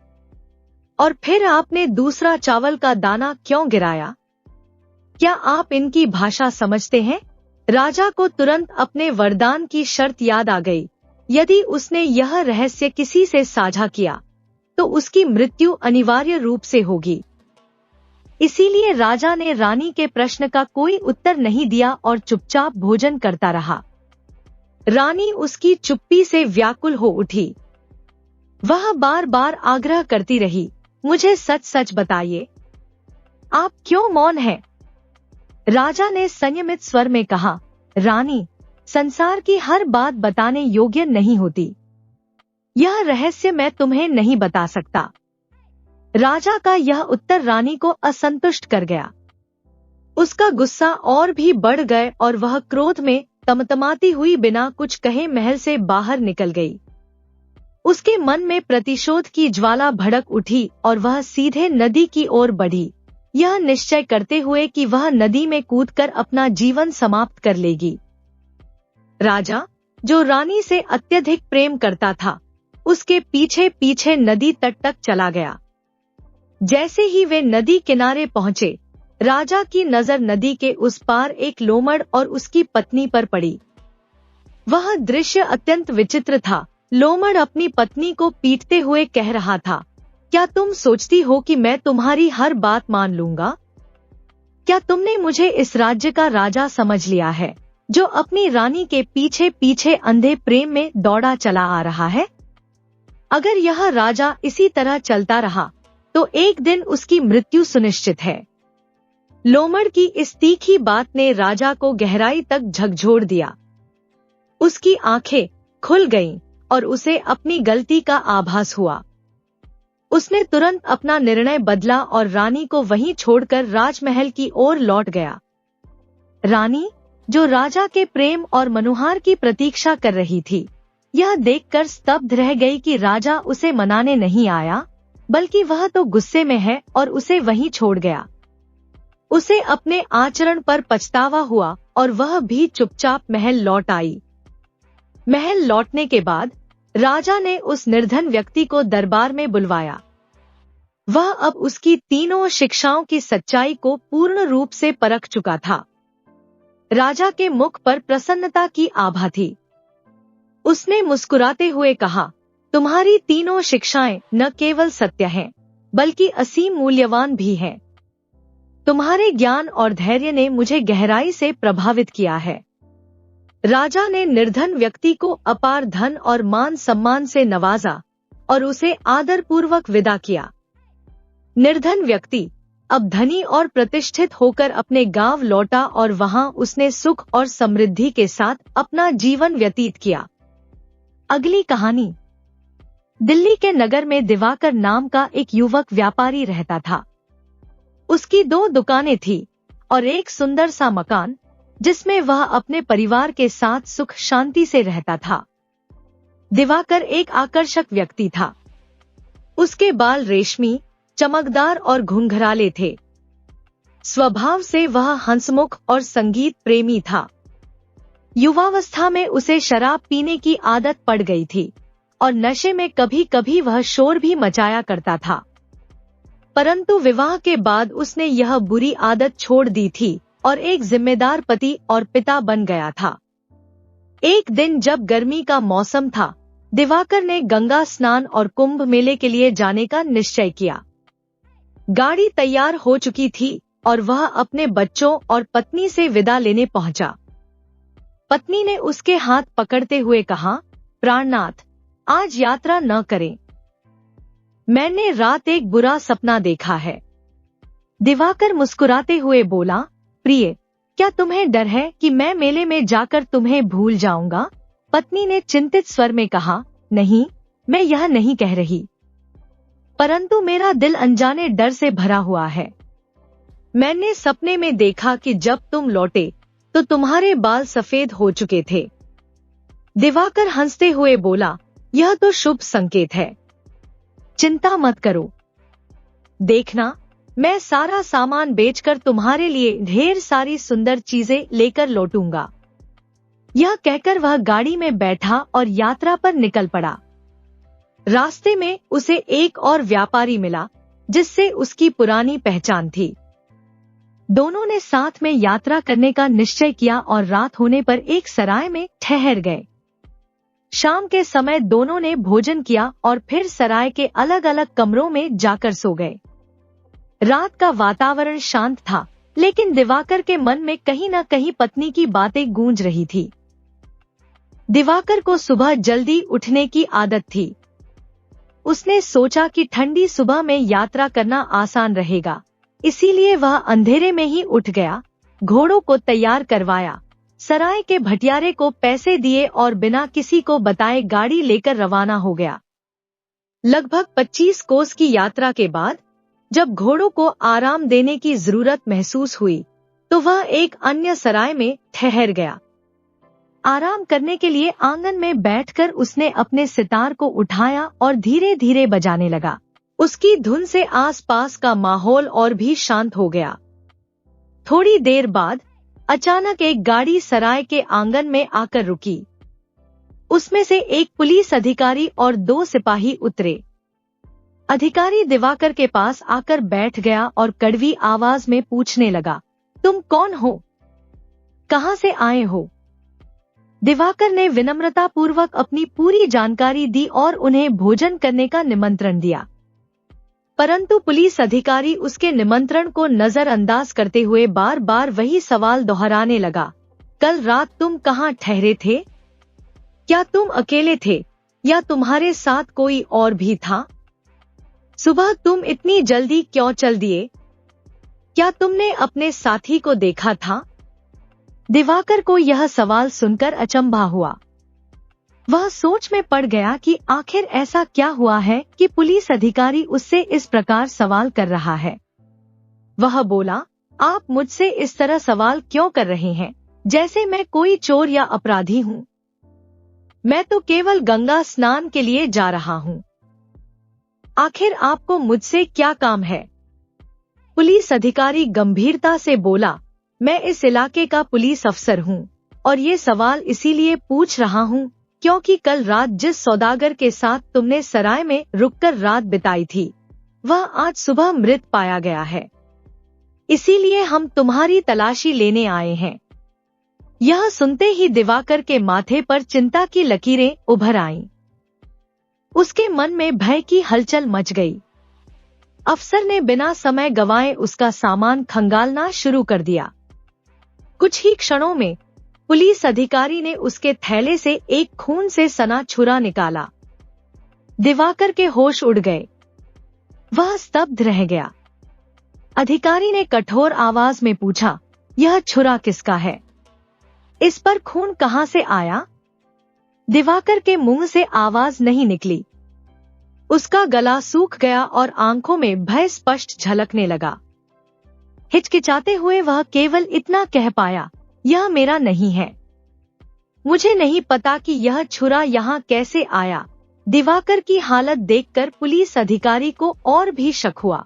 और फिर आपने दूसरा चावल का दाना क्यों गिराया? क्या आप इनकी भाषा समझते हैं? राजा को तुरंत अपने वरदान की शर्त याद आ गई। यदि उसने यह रहस्य किसी से साझा किया, तो उसकी मृत्यु अनिवार्य रूप से होगी। इसीलिए राजा ने रानी के प्रश्न का कोई उत्तर नहीं दिया और चुपचाप भोजन करता रहा। रानी उसकी चुप्पी से व्याकुल हो उठी। वह बार बार आग्रह करती रही, मुझे सच सच बताइए, आप क्यों मौन हैं? राजा ने संयमित स्वर में कहा, रानी, संसार की हर बात बताने योग्य नहीं होती। यह रहस्य मैं तुम्हें नहीं बता सकता। राजा का यह उत्तर रानी को असंतुष्ट कर गया। उसका गुस्सा और भी बढ़ गए और वह क्रोध में तमतमाती हुई बिना कुछ कहे महल से बाहर निकल गई। उसके मन में प्रतिशोध की ज्वाला भड़क उठी और वह सीधे नदी की ओर बढ़ी, यह निश्चय करते हुए कि वह नदी में कूदकर अपना जीवन समाप्त कर लेगी। राजा, जो रानी से अत्यधिक प्रेम करता था, उसके पीछे पीछे नदी तट तक चला गया। जैसे ही वे नदी किनारे पहुंचे, राजा की नजर नदी के उस पार एक लोमड़ और उसकी पत्नी पर पड़ी। वह दृश्य अत्यंत विचित्र था। लोमड़ अपनी पत्नी को पीटते हुए कह रहा था, क्या तुम सोचती हो कि मैं तुम्हारी हर बात मान लूंगा? क्या तुमने मुझे इस राज्य का राजा समझ लिया है, जो अपनी रानी के पीछे पीछे अंधे प्रेम में दौड़ा चला आ रहा है? अगर यह राजा इसी तरह चलता रहा तो एक दिन उसकी मृत्यु सुनिश्चित है। लोमड़ की इस तीखी बात ने राजा को गहराई तक झकझोर दिया। उसकी आंखें खुल गईं और उसे अपनी गलती का आभास हुआ। उसने तुरंत अपना निर्णय बदला और रानी को वहीं छोड़कर राजमहल की ओर लौट गया। रानी, जो राजा के प्रेम और मनुहार की प्रतीक्षा कर रही थी, यह देखकर स्तब्ध रह गई कि राजा उसे मनाने नहीं आया, बल्कि वह तो गुस्से में है और उसे वहीं छोड़ गया। उसे अपने आचरण पर पछतावा हुआ और वह भी चुपचाप महल लौट आई। महल लौटने के बाद राजा ने उस निर्धन व्यक्ति को दरबार में बुलवाया। वह अब उसकी तीनों शिक्षाओं की सच्चाई को पूर्ण रूप से परख चुका था। राजा के मुख पर प्रसन्नता की आभा थी। उसने मुस्कुराते हुए कहा, तुम्हारी तीनों शिक्षाएं न केवल सत्य हैं, बल्कि असीम मूल्यवान भी हैं। तुम्हारे ज्ञान और धैर्य ने मुझे गहराई से प्रभावित किया है। राजा ने निर्धन व्यक्ति को अपार धन और मान सम्मान से नवाजा और उसे आदरपूर्वक विदा किया। निर्धन व्यक्ति अब धनी और प्रतिष्ठित होकर अपने गांव लौटा और वहां उसने सुख और समृद्धि के साथ अपना जीवन व्यतीत किया। अगली कहानी। दिल्ली के नगर में दिवाकर नाम का एक युवक व्यापारी रहता था। उसकी 2 दुकानें थी और एक सुंदर सा मकान, जिसमें वह अपने परिवार के साथ सुख शांति से रहता था। दिवाकर एक आकर्षक व्यक्ति था। उसके बाल रेशमी, चमकदार और घुंघराले थे। स्वभाव से वह हंसमुख और संगीत प्रेमी था। युवावस्था में उसे शराब पीने की आदत पड़ गई थी और नशे में कभी कभी वह शोर भी मचाया करता था। परंतु विवाह के बाद उसने यह बुरी आदत छोड़ दी थी और एक जिम्मेदार पति और पिता बन गया था। एक दिन जब गर्मी का मौसम था, दिवाकर ने गंगा स्नान और कुंभ मेले के लिए जाने का निश्चय किया। गाड़ी तैयार हो चुकी थी और वह अपने बच्चों और पत्नी से विदा लेने पहुंचा। पत्नी ने उसके हाथ पकड़ते हुए कहा, प्राणनाथ, आज यात्रा न करें। मैंने रात एक बुरा सपना देखा है। दिवाकर मुस्कुराते हुए बोला, प्रिय, क्या तुम्हें डर है कि मैं मेले में जाकर तुम्हें भूल जाऊंगा? पत्नी ने चिंतित स्वर में कहा, नहीं, मैं यह नहीं कह रही, परंतु मेरा दिल अनजाने डर से भरा हुआ है। मैंने सपने में देखा कि जब तुम लौटे तो तुम्हारे बाल सफेद हो चुके थे। दिवाकर हंसते हुए बोला, यह तो शुभ संकेत है। चिंता मत करो। देखना, मैं सारा सामान बेचकर तुम्हारे लिए ढेर सारी सुंदर चीजें लेकर लौटूंगा। यह कहकर वह गाड़ी में बैठा और यात्रा पर निकल पड़ा। रास्ते में उसे एक और व्यापारी मिला, जिससे उसकी पुरानी पहचान थी। दोनों ने साथ में यात्रा करने का निश्चय किया और रात होने पर एक सराय में ठहर गए। शाम के समय दोनों ने भोजन किया और फिर सराय के अलग अलग कमरों में जाकर सो गए। रात का वातावरण शांत था, लेकिन दिवाकर के मन में कहीं न कहीं पत्नी की बातें गूंज रही थी। दिवाकर को सुबह जल्दी उठने की आदत थी। उसने सोचा कि ठंडी सुबह में यात्रा करना आसान रहेगा, इसीलिए वह अंधेरे में ही उठ गया, घोड़ों को तैयार करवाया, सराय के भटियारे को पैसे दिए और बिना किसी को बताए गाड़ी लेकर रवाना हो गया। लगभग 25 कोस की यात्रा के बाद जब घोड़ों को आराम देने की जरूरत महसूस हुई तो वह एक अन्य सराय में ठहर गया। आराम करने के लिए आंगन में बैठकर उसने अपने सितार को उठाया और धीरे धीरे बजाने लगा। उसकी धुन से आसपास का माहौल और भी शांत हो गया। थोड़ी देर बाद अचानक एक गाड़ी सराय के आंगन में आकर रुकी। उसमें से एक पुलिस अधिकारी और 2 सिपाही उतरे। अधिकारी दिवाकर के पास आकर बैठ गया और कड़वी आवाज में पूछने लगा, तुम कौन हो? कहां से आए हो? दिवाकर ने विनम्रता पूर्वक अपनी पूरी जानकारी दी और उन्हें भोजन करने का निमंत्रण दिया। परंतु पुलिस अधिकारी उसके निमंत्रण को नजरअंदाज करते हुए बार बार वही सवाल दोहराने लगा, कल रात तुम कहां ठहरे थे? क्या तुम अकेले थे या तुम्हारे साथ कोई और भी था? सुबह तुम इतनी जल्दी क्यों चल दिए? क्या तुमने अपने साथी को देखा था? दिवाकर को यह सवाल सुनकर अचंभा हुआ। वह सोच में पड़ गया कि आखिर ऐसा क्या हुआ है कि पुलिस अधिकारी उससे इस प्रकार सवाल कर रहा है। वह बोला, आप मुझसे इस तरह सवाल क्यों कर रहे हैं, जैसे मैं कोई चोर या अपराधी हूँ? मैं तो केवल गंगा स्नान के लिए जा रहा हूँ। आखिर आपको मुझसे क्या काम है? पुलिस अधिकारी गंभीरता से बोला, मैं इस इलाके का पुलिस अफसर हूँ और ये सवाल इसीलिए पूछ रहा हूँ क्योंकि कल रात जिस सौदागर के साथ तुमने सराय में रुककर रात बिताई थी वह आज सुबह मृत पाया गया है। इसीलिए हम तुम्हारी तलाशी लेने आए हैं। यह सुनते ही दिवाकर के माथे पर चिंता की लकीरें उभर आईं। उसके मन में भय की हलचल मच गई। अफसर ने बिना समय गंवाए उसका सामान खंगालना शुरू कर दिया। कुछ ही क्षणों में पुलिस अधिकारी ने उसके थैले से एक खून से सना छुरा निकाला। दिवाकर के होश उड़ गए। वह स्तब्ध रह गया। अधिकारी ने कठोर आवाज में पूछा, यह छुरा किसका है? इस पर खून कहां से आया? दिवाकर के मुंह से आवाज नहीं निकली। उसका गला सूख गया और आंखों में भय स्पष्ट झलकने लगा। हिचकिचाते हुए वह केवल इतना कह पाया, यह मेरा नहीं है। मुझे नहीं पता कि यह छुरा यहाँ कैसे आया। दिवाकर की हालत देखकर पुलिस अधिकारी को और भी शक हुआ।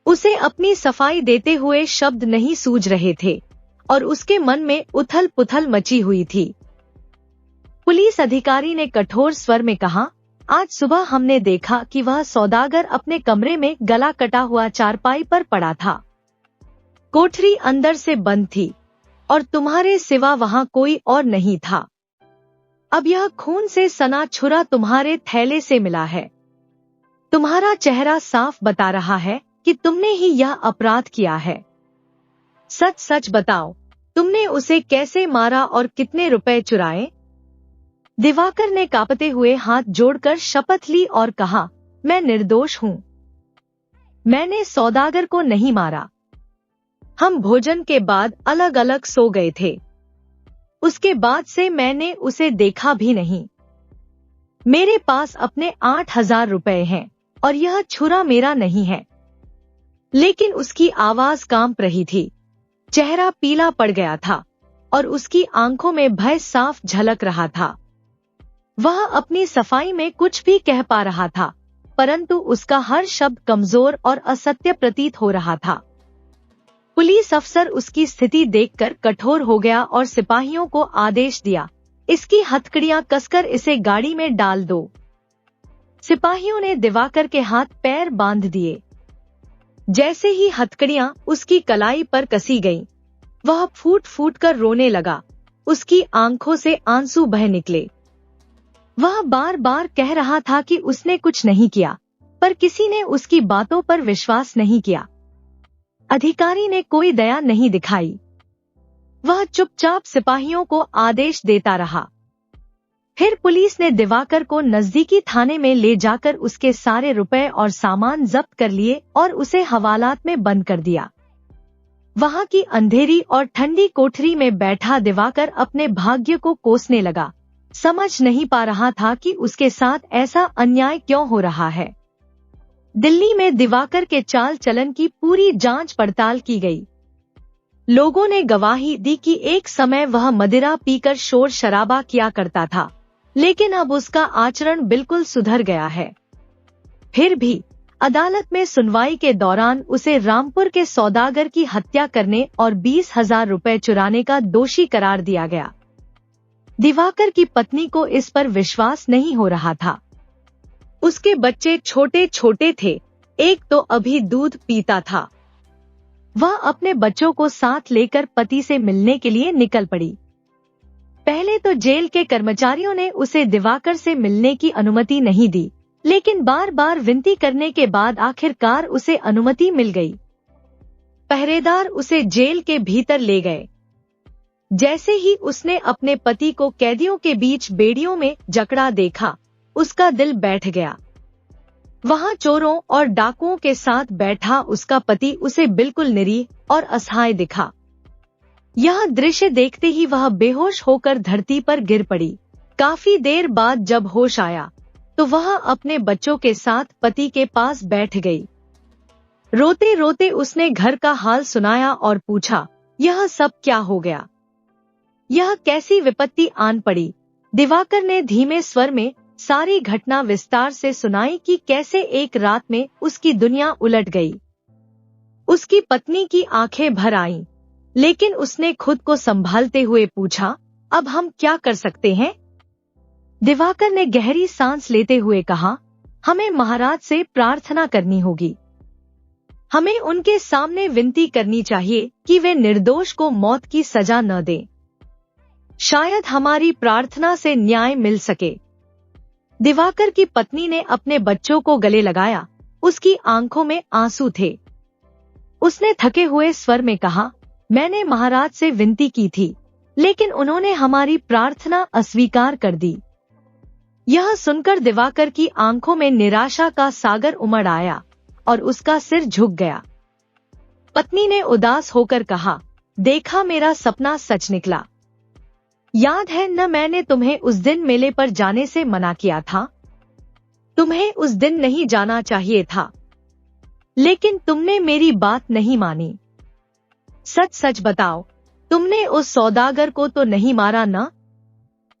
उसे अपनी सफाई देते हुए शब्द नहीं सूझ रहे थे और उसके मन में उथल पुथल मची हुई थी। पुलिस अधिकारी ने कठोर स्वर में कहा, आज सुबह हमने देखा कि वह सौदागर अपने कमरे में गला कटा हुआ चारपाई पर पड़ा था। कोठरी अंदर से बंद थी और तुम्हारे सिवा वहां कोई और नहीं था। अब यह खून से सना छुरा तुम्हारे थैले से मिला है। तुम्हारा चेहरा साफ बता रहा है कि तुमने ही यह अपराध किया है। सच सच बताओ, तुमने उसे कैसे मारा और कितने रुपए चुराए? दिवाकर ने कांपते हुए हाथ जोड़कर शपथ ली और कहा, मैं निर्दोष हूँ। मैंने सौदागर को नहीं मारा। हम भोजन के बाद अलग अलग सो गए थे। उसके बाद से मैंने उसे देखा भी नहीं। मेरे पास अपने 8,000 रुपए हैं और यह छुरा मेरा नहीं है। लेकिन उसकी आवाज कांप रही थी, चेहरा पीला पड़ गया था और उसकी आंखों में भय साफ झलक रहा था। वह अपनी सफाई में कुछ भी कह पा रहा था, परंतु उसका हर शब्द कमजोर और असत्य प्रतीत हो रहा था। पुलिस अफसर उसकी स्थिति देखकर कठोर हो गया और सिपाहियों को आदेश दिया, इसकी हथकड़ियां कसकर इसे गाड़ी में डाल दो। सिपाहियों ने दिवाकर के हाथ पैर बांध दिए। जैसे ही हथकड़ियां उसकी कलाई पर कसी गईं, वह फूट फूट कर रोने लगा। उसकी आंखों से आंसू बह निकले। वह बार बार कह रहा था कि उसने कुछ नहीं किया, पर किसी ने उसकी बातों पर विश्वास नहीं किया। अधिकारी ने कोई दया नहीं दिखाई। वह चुपचाप सिपाहियों को आदेश देता रहा। फिर पुलिस ने दिवाकर को नजदीकी थाने में ले जाकर उसके सारे रुपए और सामान जब्त कर लिए और उसे हवालात में बंद कर दिया। वहां की अंधेरी और ठंडी कोठरी में बैठा दिवाकर अपने भाग्य को कोसने लगा। समझ नहीं पा रहा था कि उसके साथ ऐसा अन्याय क्यों हो रहा है। दिल्ली में दिवाकर के चाल चलन की पूरी जांच पड़ताल की गई। लोगों ने गवाही दी कि एक समय वह मदिरा पीकर शोर शराबा किया करता था, लेकिन अब उसका आचरण बिल्कुल सुधर गया है। फिर भी अदालत में सुनवाई के दौरान उसे रामपुर के सौदागर की हत्या करने और 20,000 रुपए चुराने का दोषी करार दिया गया। दिवाकर की पत्नी को इस पर विश्वास नहीं हो रहा था। उसके बच्चे छोटे छोटे थे, एक तो अभी दूध पीता था। वह अपने बच्चों को साथ लेकर पति से मिलने के लिए निकल पड़ी। पहले तो जेल के कर्मचारियों ने उसे दिवाकर से मिलने की अनुमति नहीं दी, लेकिन बार बार विनती करने के बाद आखिरकार उसे अनुमति मिल गई। पहरेदार उसे जेल के भीतर ले गए। जैसे ही उसने अपने पति को कैदियों के बीच बेड़ियों में जकड़ा देखा, उसका दिल बैठ गया। वहां चोरों और डाकुओं के साथ बैठा उसका पति उसे बिल्कुल निरीह और असहाय दिखा। यह दृश्य देखते ही वह बेहोश होकर धरती पर गिर पड़ी। काफी देर बाद जब होश आया तो वह अपने बच्चों के साथ पति के पास बैठ गई। रोते रोते उसने घर का हाल सुनाया और पूछा, यह सब क्या हो गया? यह कैसी विपत्ति आन पड़ी? दिवाकर ने धीमे स्वर में सारी घटना विस्तार से सुनाई कि कैसे एक रात में उसकी दुनिया उलट गई। उसकी पत्नी की आंखें भर आईं, लेकिन उसने खुद को संभालते हुए पूछा, अब हम क्या कर सकते हैं? दिवाकर ने गहरी सांस लेते हुए कहा, हमें महाराज से प्रार्थना करनी होगी। हमें उनके सामने विनती करनी चाहिए कि वे निर्दोष को मौत की सजा न दें। शायद हमारी प्रार्थना से न्याय मिल सके। दिवाकर की पत्नी ने अपने बच्चों को गले लगाया। उसकी आंखों में आंसू थे। उसने थके हुए स्वर में कहा, मैंने महाराज से विनती की थी, लेकिन उन्होंने हमारी प्रार्थना अस्वीकार कर दी। यह सुनकर दिवाकर की आंखों में निराशा का सागर उमड़ आया और उसका सिर झुक गया। पत्नी ने उदास होकर कहा, देखा मेरा सपना सच निकला। याद है न, मैंने तुम्हें उस दिन मेले पर जाने से मना किया था। तुम्हें उस दिन नहीं जाना चाहिए था, लेकिन तुमने मेरी बात नहीं मानी। सच सच बताओ, तुमने उस सौदागर को तो नहीं मारा ना?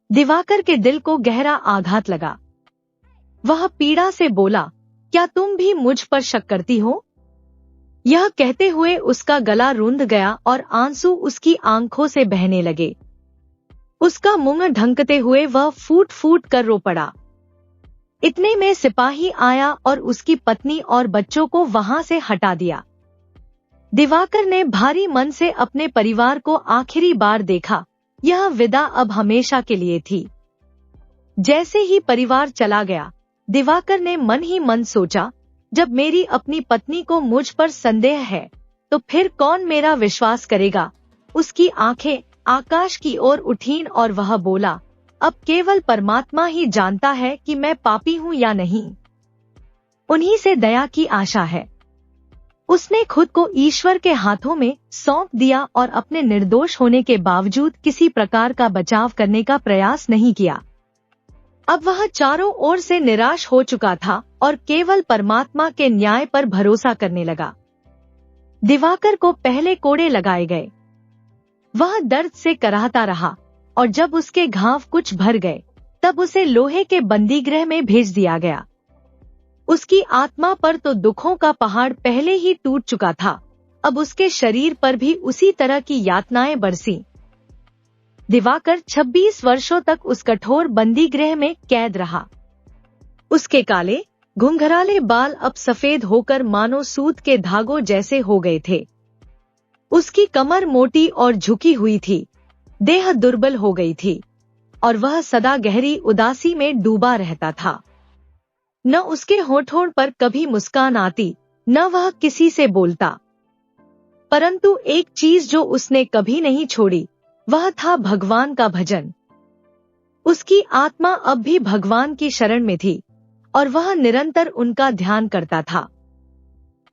दिवाकर के दिल को गहरा आघात लगा। वह पीड़ा से बोला, क्या तुम भी मुझ पर शक करती हो? यह कहते हुए उसका गला रूंध गया और आंसू उसकी आंखों से बहने लगे। उसका मुंह ढंकते हुए वह फूट फूट कर रो पड़ा। इतने में सिपाही आया और उसकी पत्नी और बच्चों को वहां से हटा दिया। दिवाकर ने भारी मन से अपने परिवार को आखिरी बार देखा। यह विदा अब हमेशा के लिए थी। जैसे ही परिवार चला गया, दिवाकर ने मन ही मन सोचा, जब मेरी अपनी पत्नी को मुझ पर संदेह है, तो फिर कौन मेरा विश्वास करेगा? उसकी आंखें आकाश की ओर उठीं और वह बोला, अब केवल परमात्मा ही जानता है कि मैं पापी हूँ या नहीं। उन्हीं से दया की आशा है। उसने खुद को ईश्वर के हाथों में सौंप दिया और अपने निर्दोष होने के बावजूद किसी प्रकार का बचाव करने का प्रयास नहीं किया। अब वह चारों ओर से निराश हो चुका था और केवल परमात्मा के न्याय पर भरोसा करने लगा। दिवाकर को पहले कोड़े लगाए गए। वह दर्द से कराहता रहा और जब उसके घाव कुछ भर गए, तब उसे लोहे के बंदीगृह में भेज दिया गया। उसकी आत्मा पर तो दुखों का पहाड़ पहले ही टूट चुका था, अब उसके शरीर पर भी उसी तरह की यातनाएं बरसी। दिवाकर 26 वर्षों तक उस कठोर बंदीगृह में कैद रहा। उसके काले घुंघराले बाल अब सफेद होकर मानो सूत के धागों जैसे हो गए थे। उसकी कमर मोटी और झुकी हुई थी, देह दुर्बल हो गई थी और वह सदा गहरी उदासी में डूबा रहता था। न उसके होठों पर कभी मुस्कान आती, न वह किसी से बोलता। परंतु एक चीज जो उसने कभी नहीं छोड़ी, वह था भगवान का भजन। उसकी आत्मा अब भी भगवान की शरण में थी और वह निरंतर उनका ध्यान करता था।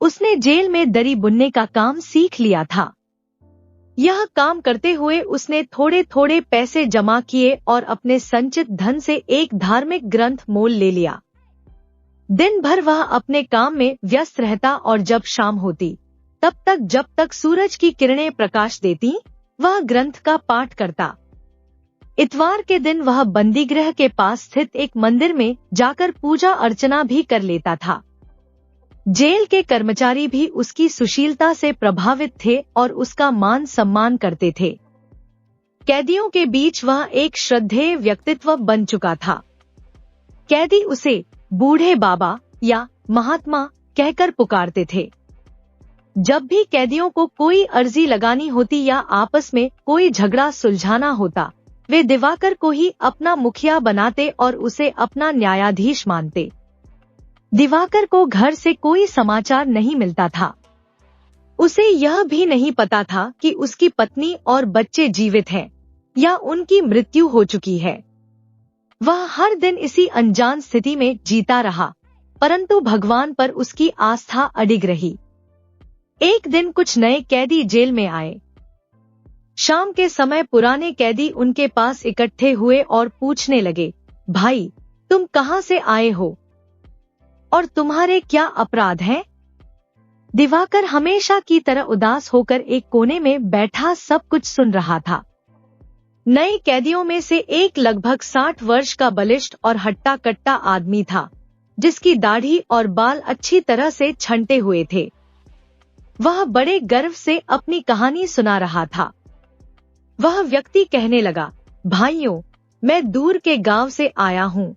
उसने जेल में दरी बुनने का काम सीख लिया था। यह काम करते हुए उसने थोड़े थोड़े पैसे जमा किए और अपने संचित धन से एक धार्मिक ग्रंथ मोल ले लिया। दिन भर वह अपने काम में व्यस्त रहता और जब शाम होती तब तक जब तक सूरज की किरणें प्रकाश देती वह ग्रंथ का पाठ करता। इतवार के दिन वह बंदीगृह के पास स्थित एक मंदिर में जाकर पूजा अर्चना भी कर लेता था। जेल के कर्मचारी भी उसकी सुशीलता से प्रभावित थे और उसका मान सम्मान करते थे। कैदियों के बीच वह एक श्रद्धेय व्यक्तित्व बन चुका था। कैदी उसे बूढ़े बाबा या महात्मा कहकर पुकारते थे। जब भी कैदियों को कोई अर्जी लगानी होती या आपस में कोई झगड़ा सुलझाना होता वे दिवाकर को ही अपना मुखिया बनाते और उसे अपना न्यायाधीश मानते। दिवाकर को घर से कोई समाचार नहीं मिलता था। उसे यह भी नहीं पता था कि उसकी पत्नी और बच्चे जीवित हैं या उनकी मृत्यु हो चुकी है। वह हर दिन इसी अनजान स्थिति में जीता रहा, परंतु भगवान पर उसकी आस्था अडिग रही। एक दिन कुछ नए कैदी जेल में आए। शाम के समय पुराने कैदी उनके पास इकट्ठे हुए और पूछने लगे, भाई तुम कहां से आए हो और तुम्हारे क्या अपराध हैं? दिवाकर हमेशा की तरह उदास होकर एक कोने में बैठा सब कुछ सुन रहा था। नए कैदियों में से एक लगभग 60 वर्ष का बलिष्ठ और हट्टा कट्टा आदमी था, जिसकी दाढ़ी और बाल अच्छी तरह से छंटे हुए थे। वह बड़े गर्व से अपनी कहानी सुना रहा था। वह व्यक्ति कहने लगा, भाइयों, मैं दूर के गांव से आया हूं।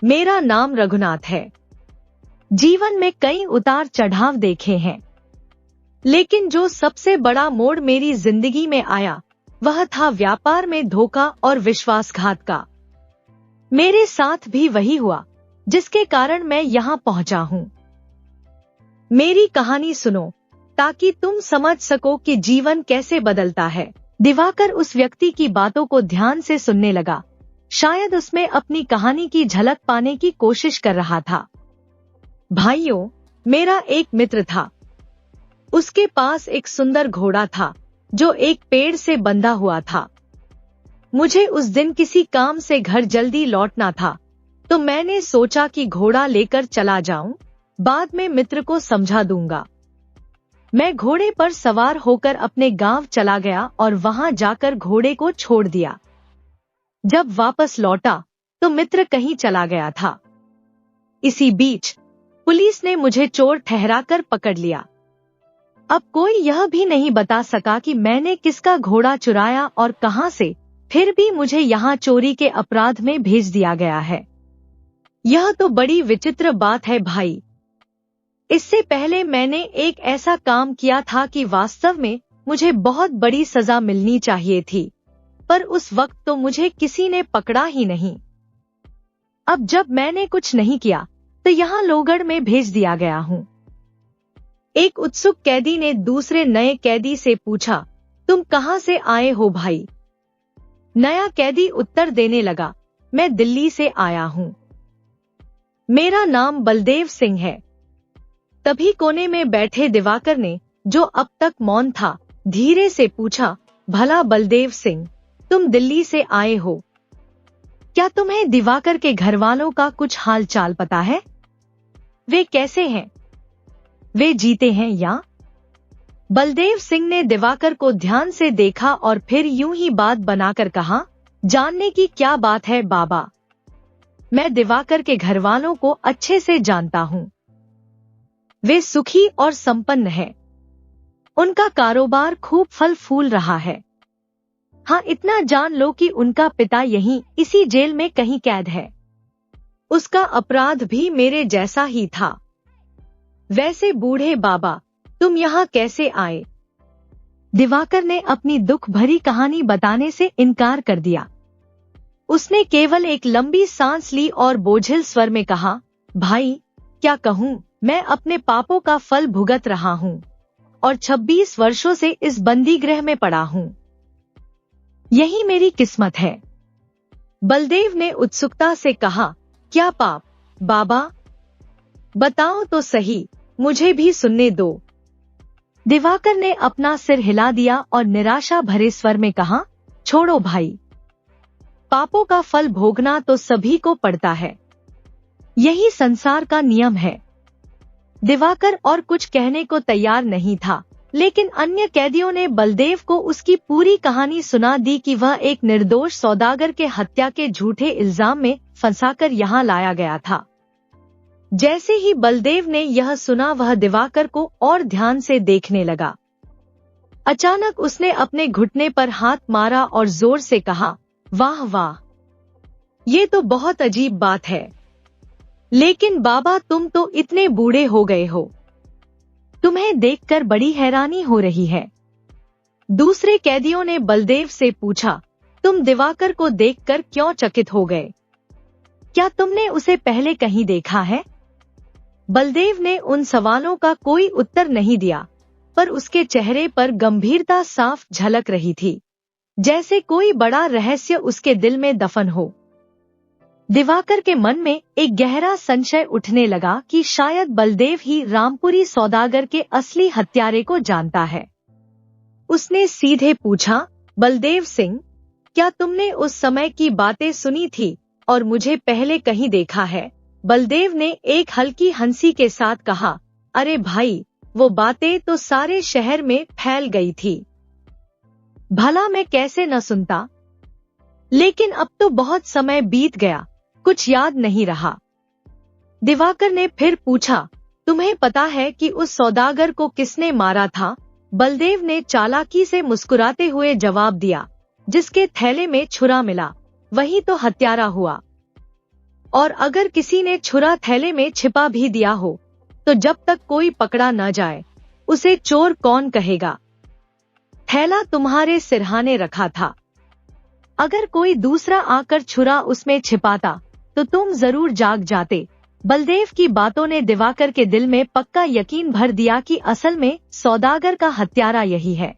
मेरा नाम रघुनाथ है। जीवन में कई उतार चढ़ाव देखे हैं, लेकिन जो सबसे बड़ा मोड़ मेरी जिंदगी में आया वह था व्यापार में धोखा और विश्वासघात का। मेरे साथ भी वही हुआ जिसके कारण मैं यहाँ पहुंचा हूँ। मेरी कहानी सुनो ताकि तुम समझ सको कि जीवन कैसे बदलता है। दिवाकर उस व्यक्ति की बातों को ध्यान से सुनने लगा। शायद उसमें अपनी कहानी की झलक पाने की कोशिश कर रहा था। भाइयों, मेरा एक मित्र था। उसके पास एक सुंदर घोड़ा था जो एक पेड़ से बंधा हुआ था। मुझे उस दिन किसी काम से घर जल्दी लौटना था, तो मैंने सोचा कि घोड़ा लेकर चला जाऊं, बाद में मित्र को समझा दूंगा। मैं घोड़े पर सवार होकर अपने गांव चला गया और वहां जाकर घोड़े को छोड़ दिया। जब वापस लौटा तो मित्र कहीं चला गया था। इसी बीच पुलिस ने मुझे चोर ठहराकर पकड़ लिया। अब कोई यह भी नहीं बता सका कि मैंने किसका घोड़ा चुराया और कहां से, फिर भी मुझे यहाँ चोरी के अपराध में भेज दिया गया है। यह तो बड़ी विचित्र बात है भाई। इससे पहले मैंने एक ऐसा काम किया था कि वास्तव में मुझे बहुत बड़ी सजा मिलनी चाहिए थी, पर उस वक्त तो मुझे किसी ने पकड़ा ही नहीं। अब जब मैंने कुछ नहीं किया तो यहाँ लोहगढ़ में भेज दिया गया हूँ। एक उत्सुक कैदी ने दूसरे नए कैदी से पूछा, तुम कहां से आए हो भाई? नया कैदी उत्तर देने लगा, मैं दिल्ली से आया हूँ। मेरा नाम बलदेव सिंह है। तभी कोने में बैठे दिवाकर ने, जो अब तक मौन था, धीरे से पूछा, भला बलदेव सिंह, तुम दिल्ली से आए हो, क्या तुम्हें दिवाकर के घर वालों का कुछ हाल चाल पता है? वे कैसे हैं? वे जीते हैं या? बलदेव सिंह ने दिवाकर को ध्यान से देखा और फिर यूं ही बात बनाकर कहा, जानने की क्या बात है बाबा, मैं दिवाकर के घर वालों को अच्छे से जानता हूँ। वे सुखी और संपन्न हैं। उनका कारोबार खूब फल फूल रहा है। हाँ, इतना जान लो कि उनका पिता यहीं इसी जेल में कहीं कैद है। उसका अपराध भी मेरे जैसा ही था। वैसे बूढ़े बाबा, तुम यहाँ कैसे आए? दिवाकर ने अपनी दुख भरी कहानी बताने से इनकार कर दिया। उसने केवल एक लंबी सांस ली और बोझिल स्वर में कहा, भाई क्या कहूँ, मैं अपने पापों का फल भुगत रहा हूँ और 26 वर्षों से इस बंदीगृह में पड़ा हूँ। यही मेरी किस्मत है। बलदेव ने उत्सुकता से कहा, क्या पाप बाबा? बताओ तो सही, मुझे भी सुनने दो। दिवाकर ने अपना सिर हिला दिया और निराशा भरे स्वर में कहा, छोड़ो भाई, पापों का फल भोगना तो सभी को पड़ता है, यही संसार का नियम है। दिवाकर और कुछ कहने को तैयार नहीं था, लेकिन अन्य कैदियों ने बलदेव को उसकी पूरी कहानी सुना दी कि वह एक निर्दोष सौदागर के हत्या के झूठे इल्जाम में फंसाकर यहाँ लाया गया था। जैसे ही बलदेव ने यह सुना, वह दिवाकर को और ध्यान से देखने लगा। अचानक उसने अपने घुटने पर हाथ मारा और जोर से कहा, वाह वाह, ये तो बहुत अजीब बात है। लेकिन बाबा, तुम तो इतने बूढ़े हो गए हो, तुम्हें देखकर बड़ी हैरानी हो रही है। दूसरे कैदियों ने बलदेव से पूछा, तुम दिवाकर को देखकर क्यों चकित हो गए? क्या तुमने उसे पहले कहीं देखा है? बलदेव ने उन सवालों का कोई उत्तर नहीं दिया, पर उसके चेहरे पर गंभीरता साफ झलक रही थी, जैसे कोई बड़ा रहस्य उसके दिल में दफन हो। दिवाकर के मन में एक गहरा संशय उठने लगा कि शायद बलदेव ही रामपुरी सौदागर के असली हत्यारे को जानता है। उसने सीधे पूछा, बलदेव सिंह, क्या तुमने उस समय की बातें सुनी थी और मुझे पहले कहीं देखा है? बलदेव ने एक हल्की हंसी के साथ कहा, अरे भाई, वो बातें तो सारे शहर में फैल गई थी, भला मैं कैसे न सुनता। लेकिन अब तो बहुत समय बीत गया, कुछ याद नहीं रहा। दिवाकर ने फिर पूछा, तुम्हें पता है कि उस सौदागर को किसने मारा था? बलदेव ने चालाकी से मुस्कुराते हुए जवाब दिया, जिसके थैले में छुरा मिला वही तो हत्यारा हुआ। और अगर किसी ने छुरा थैले में छिपा भी दिया हो, तो जब तक कोई पकड़ा न जाए, उसे चोर कौन कहेगा? थैला तुम्हारे सिरहाने रखा था, अगर कोई दूसरा आकर छुरा उसमें छिपाता तो तुम जरूर जाग जाते। बलदेव की बातों ने दिवाकर के दिल में पक्का यकीन भर दिया कि असल में सौदागर का हत्यारा यही है।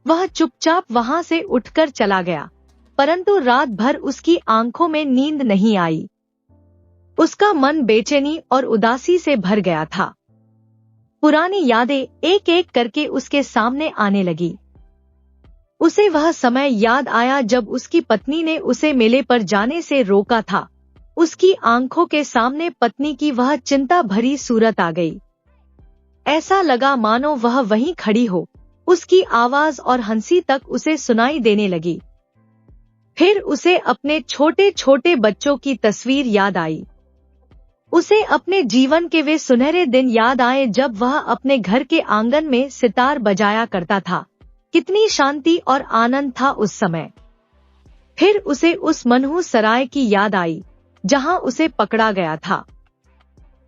वह चुपचाप वहां से उठकर चला गया, परंतु रात भर उसकी आंखों में नींद नहीं आई। उसका मन बेचैनी और उदासी से भर गया था। पुरानी यादें एक एक करके उसके सामने आने लगी। उसे वह समय याद आया जब उसकी पत्नी ने उसे मेले पर जाने से रोका था। उसकी आंखों के सामने पत्नी की वह चिंता भरी सूरत आ गई। ऐसा लगा मानो वह वहीं खड़ी हो, उसकी आवाज और हंसी तक उसे सुनाई देने लगी। फिर उसे अपने छोटे छोटे बच्चों की तस्वीर याद आई। उसे अपने जीवन के वे सुनहरे दिन याद आए जब वह अपने घर के आंगन में सितार बजाया करता था। कितनी शांति और आनंद था उस समय। फिर उसे उस मनहूस सराय की याद आई जहां उसे पकड़ा गया था।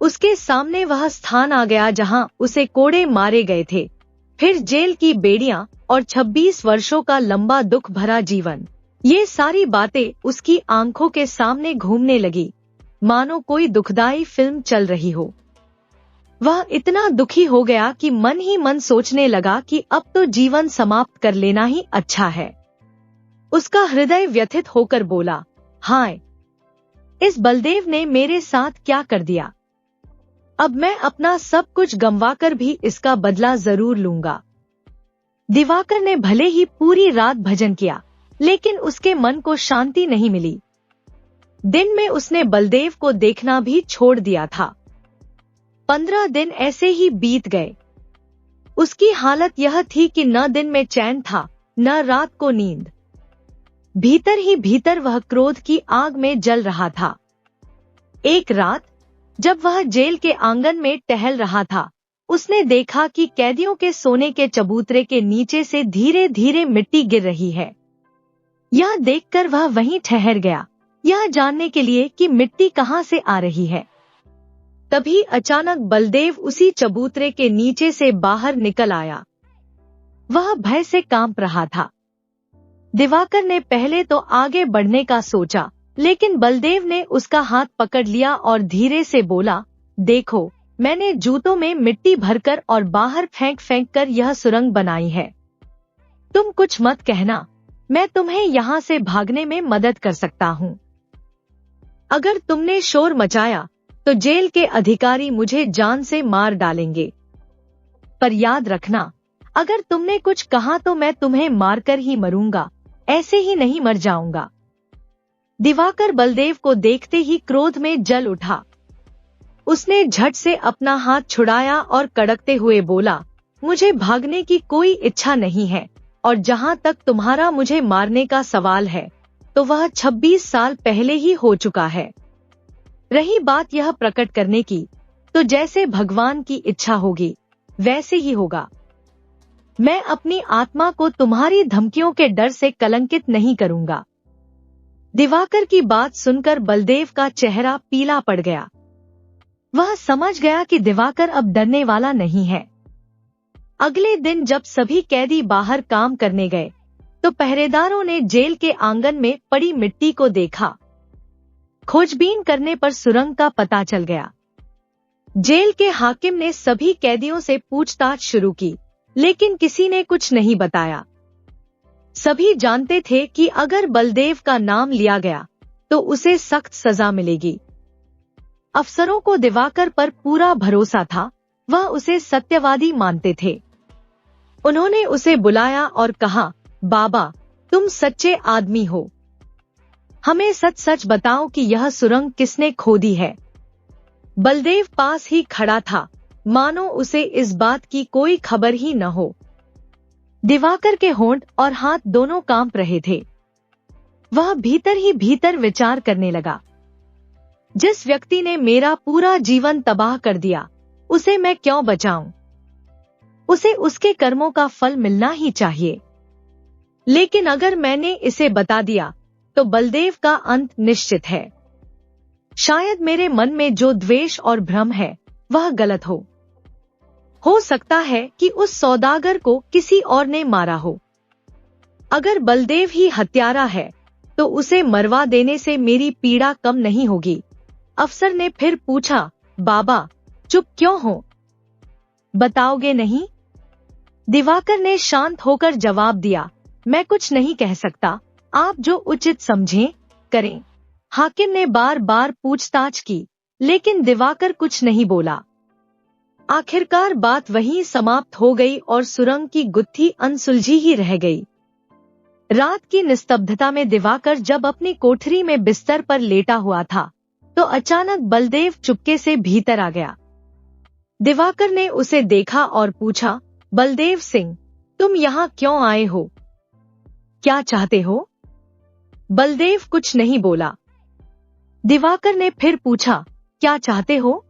उसके सामने वह स्थान आ गया जहां उसे कोड़े मारे गए थे। फिर जेल की बेड़ियां और 26 वर्षों का लंबा दुख भरा जीवन। ये सारी बातें उसकी आंखों के सामने घूमने लगी, मानो कोई दुखदाई फिल्म चल रही हो। वह इतना दुखी हो गया कि मन ही मन सोचने लगा कि अब तो जीवन समाप्त कर लेना ही अच्छा है। उसका हृदय व्यथित होकर बोला, हाय, इस बलदेव ने मेरे साथ क्या कर दिया? अब मैं अपना सब कुछ गंवाकर भी इसका बदला जरूर लूंगा। दिवाकर ने भले ही पूरी रात भजन किया, लेकिन उसके मन को शांति नहीं मिली। दिन में उसने बलदेव को देखना भी छोड़ दिया था। 15 दिन ऐसे ही बीत गए। उसकी हालत यह थी कि न दिन में चैन था, न रात को नींद। भीतर ही भीतर वह क्रोध की आग में जल रहा था। एक रात जब वह जेल के आंगन में टहल रहा था, उसने देखा कि कैदियों के सोने के चबूतरे के नीचे से धीरे धीरे मिट्टी गिर रही है। यह देखकर वह वहीं ठहर गया, यह जानने के लिए कि मिट्टी कहां से आ रही है। तभी अचानक बलदेव उसी चबूतरे के नीचे से बाहर निकल आया। वह भय से कांप रहा था। दिवाकर ने पहले तो आगे बढ़ने का सोचा, लेकिन बलदेव ने उसका हाथ पकड़ लिया और धीरे से बोला, देखो, मैंने जूतों में मिट्टी भरकर और बाहर फेंक फेंक कर यह सुरंग बनाई है। तुम कुछ मत कहना, मैं तुम्हें यहाँ से भागने में मदद कर सकता हूँ। अगर तुमने शोर मचाया तो जेल के अधिकारी मुझे जान से मार डालेंगे। पर याद रखना, अगर तुमने कुछ कहा तो मैं तुम्हें मारकर ही मरूंगा, ऐसे ही नहीं मर जाऊंगा। दिवाकर बलदेव को देखते ही क्रोध में जल उठा। उसने झट से अपना हाथ छुड़ाया और कड़कते हुए बोला, मुझे भागने की कोई इच्छा नहीं है, और जहां तक तुम्हारा मुझे मारने का सवाल है तो वह 26 साल पहले ही हो चुका है। रही बात यह प्रकट करने की, तो जैसे भगवान की इच्छा होगी वैसे ही होगा। मैं अपनी आत्मा को तुम्हारी धमकियों के डर से कलंकित नहीं करूंगा। दिवाकर की बात सुनकर बलदेव का चेहरा पीला पड़ गया। वह समझ गया कि दिवाकर अब डरने वाला नहीं है। अगले दिन जब सभी कैदी बाहर काम करने गए तो पहरेदारों ने जेल के आंगन में पड़ी मिट्टी को देखा। खोजबीन करने पर सुरंग का पता चल गया। जेल के हाकिम ने सभी कैदियों से पूछताछ शुरू की, लेकिन किसी ने कुछ नहीं बताया। सभी जानते थे कि अगर बलदेव का नाम लिया गया तो उसे सख्त सजा मिलेगी। अफसरों को दिवाकर पर पूरा भरोसा था, वह उसे सत्यवादी मानते थे। उन्होंने उसे बुलाया और कहा, बाबा, तुम सच्चे आदमी हो, हमें सच सच बताओ कि यह सुरंग किसने खोदी है। बलदेव पास ही खड़ा था, मानो उसे इस बात की कोई खबर ही न हो। दिवाकर के होंठ और हाथ दोनों कांप रहे थे। वह भीतर ही भीतर विचार करने लगा, जिस व्यक्ति ने मेरा पूरा जीवन तबाह कर दिया उसे मैं क्यों बचाऊं? उसे उसके कर्मों का फल मिलना ही चाहिए। लेकिन अगर मैंने इसे बता दिया तो बलदेव का अंत निश्चित है। शायद मेरे मन में जो द्वेष और भ्रम है वह गलत हो सकता है कि उस सौदागर को किसी और ने मारा हो। अगर बलदेव ही हत्यारा है तो उसे मरवा देने से मेरी पीड़ा कम नहीं होगी। अफसर ने फिर पूछा, बाबा, चुप क्यों हो, बताओगे नहीं? दिवाकर ने शांत होकर जवाब दिया, मैं कुछ नहीं कह सकता, आप जो उचित समझें करें। हाकिम ने बार बार पूछताछ की, लेकिन दिवाकर कुछ नहीं बोला। आखिरकार बात वहीं समाप्त हो गई और सुरंग की गुत्थी अनसुलझी ही रह गई। रात की निस्तब्धता में दिवाकर जब अपनी कोठरी में बिस्तर पर लेटा हुआ था तो अचानक बलदेव चुपके से भीतर आ गया। दिवाकर ने उसे देखा और पूछा, बलदेव सिंह, तुम यहाँ क्यों आए हो? क्या चाहते हो? बलदेव कुछ नहीं बोला। दिवाकर ने फिर पूछा, क्या चाहते हो?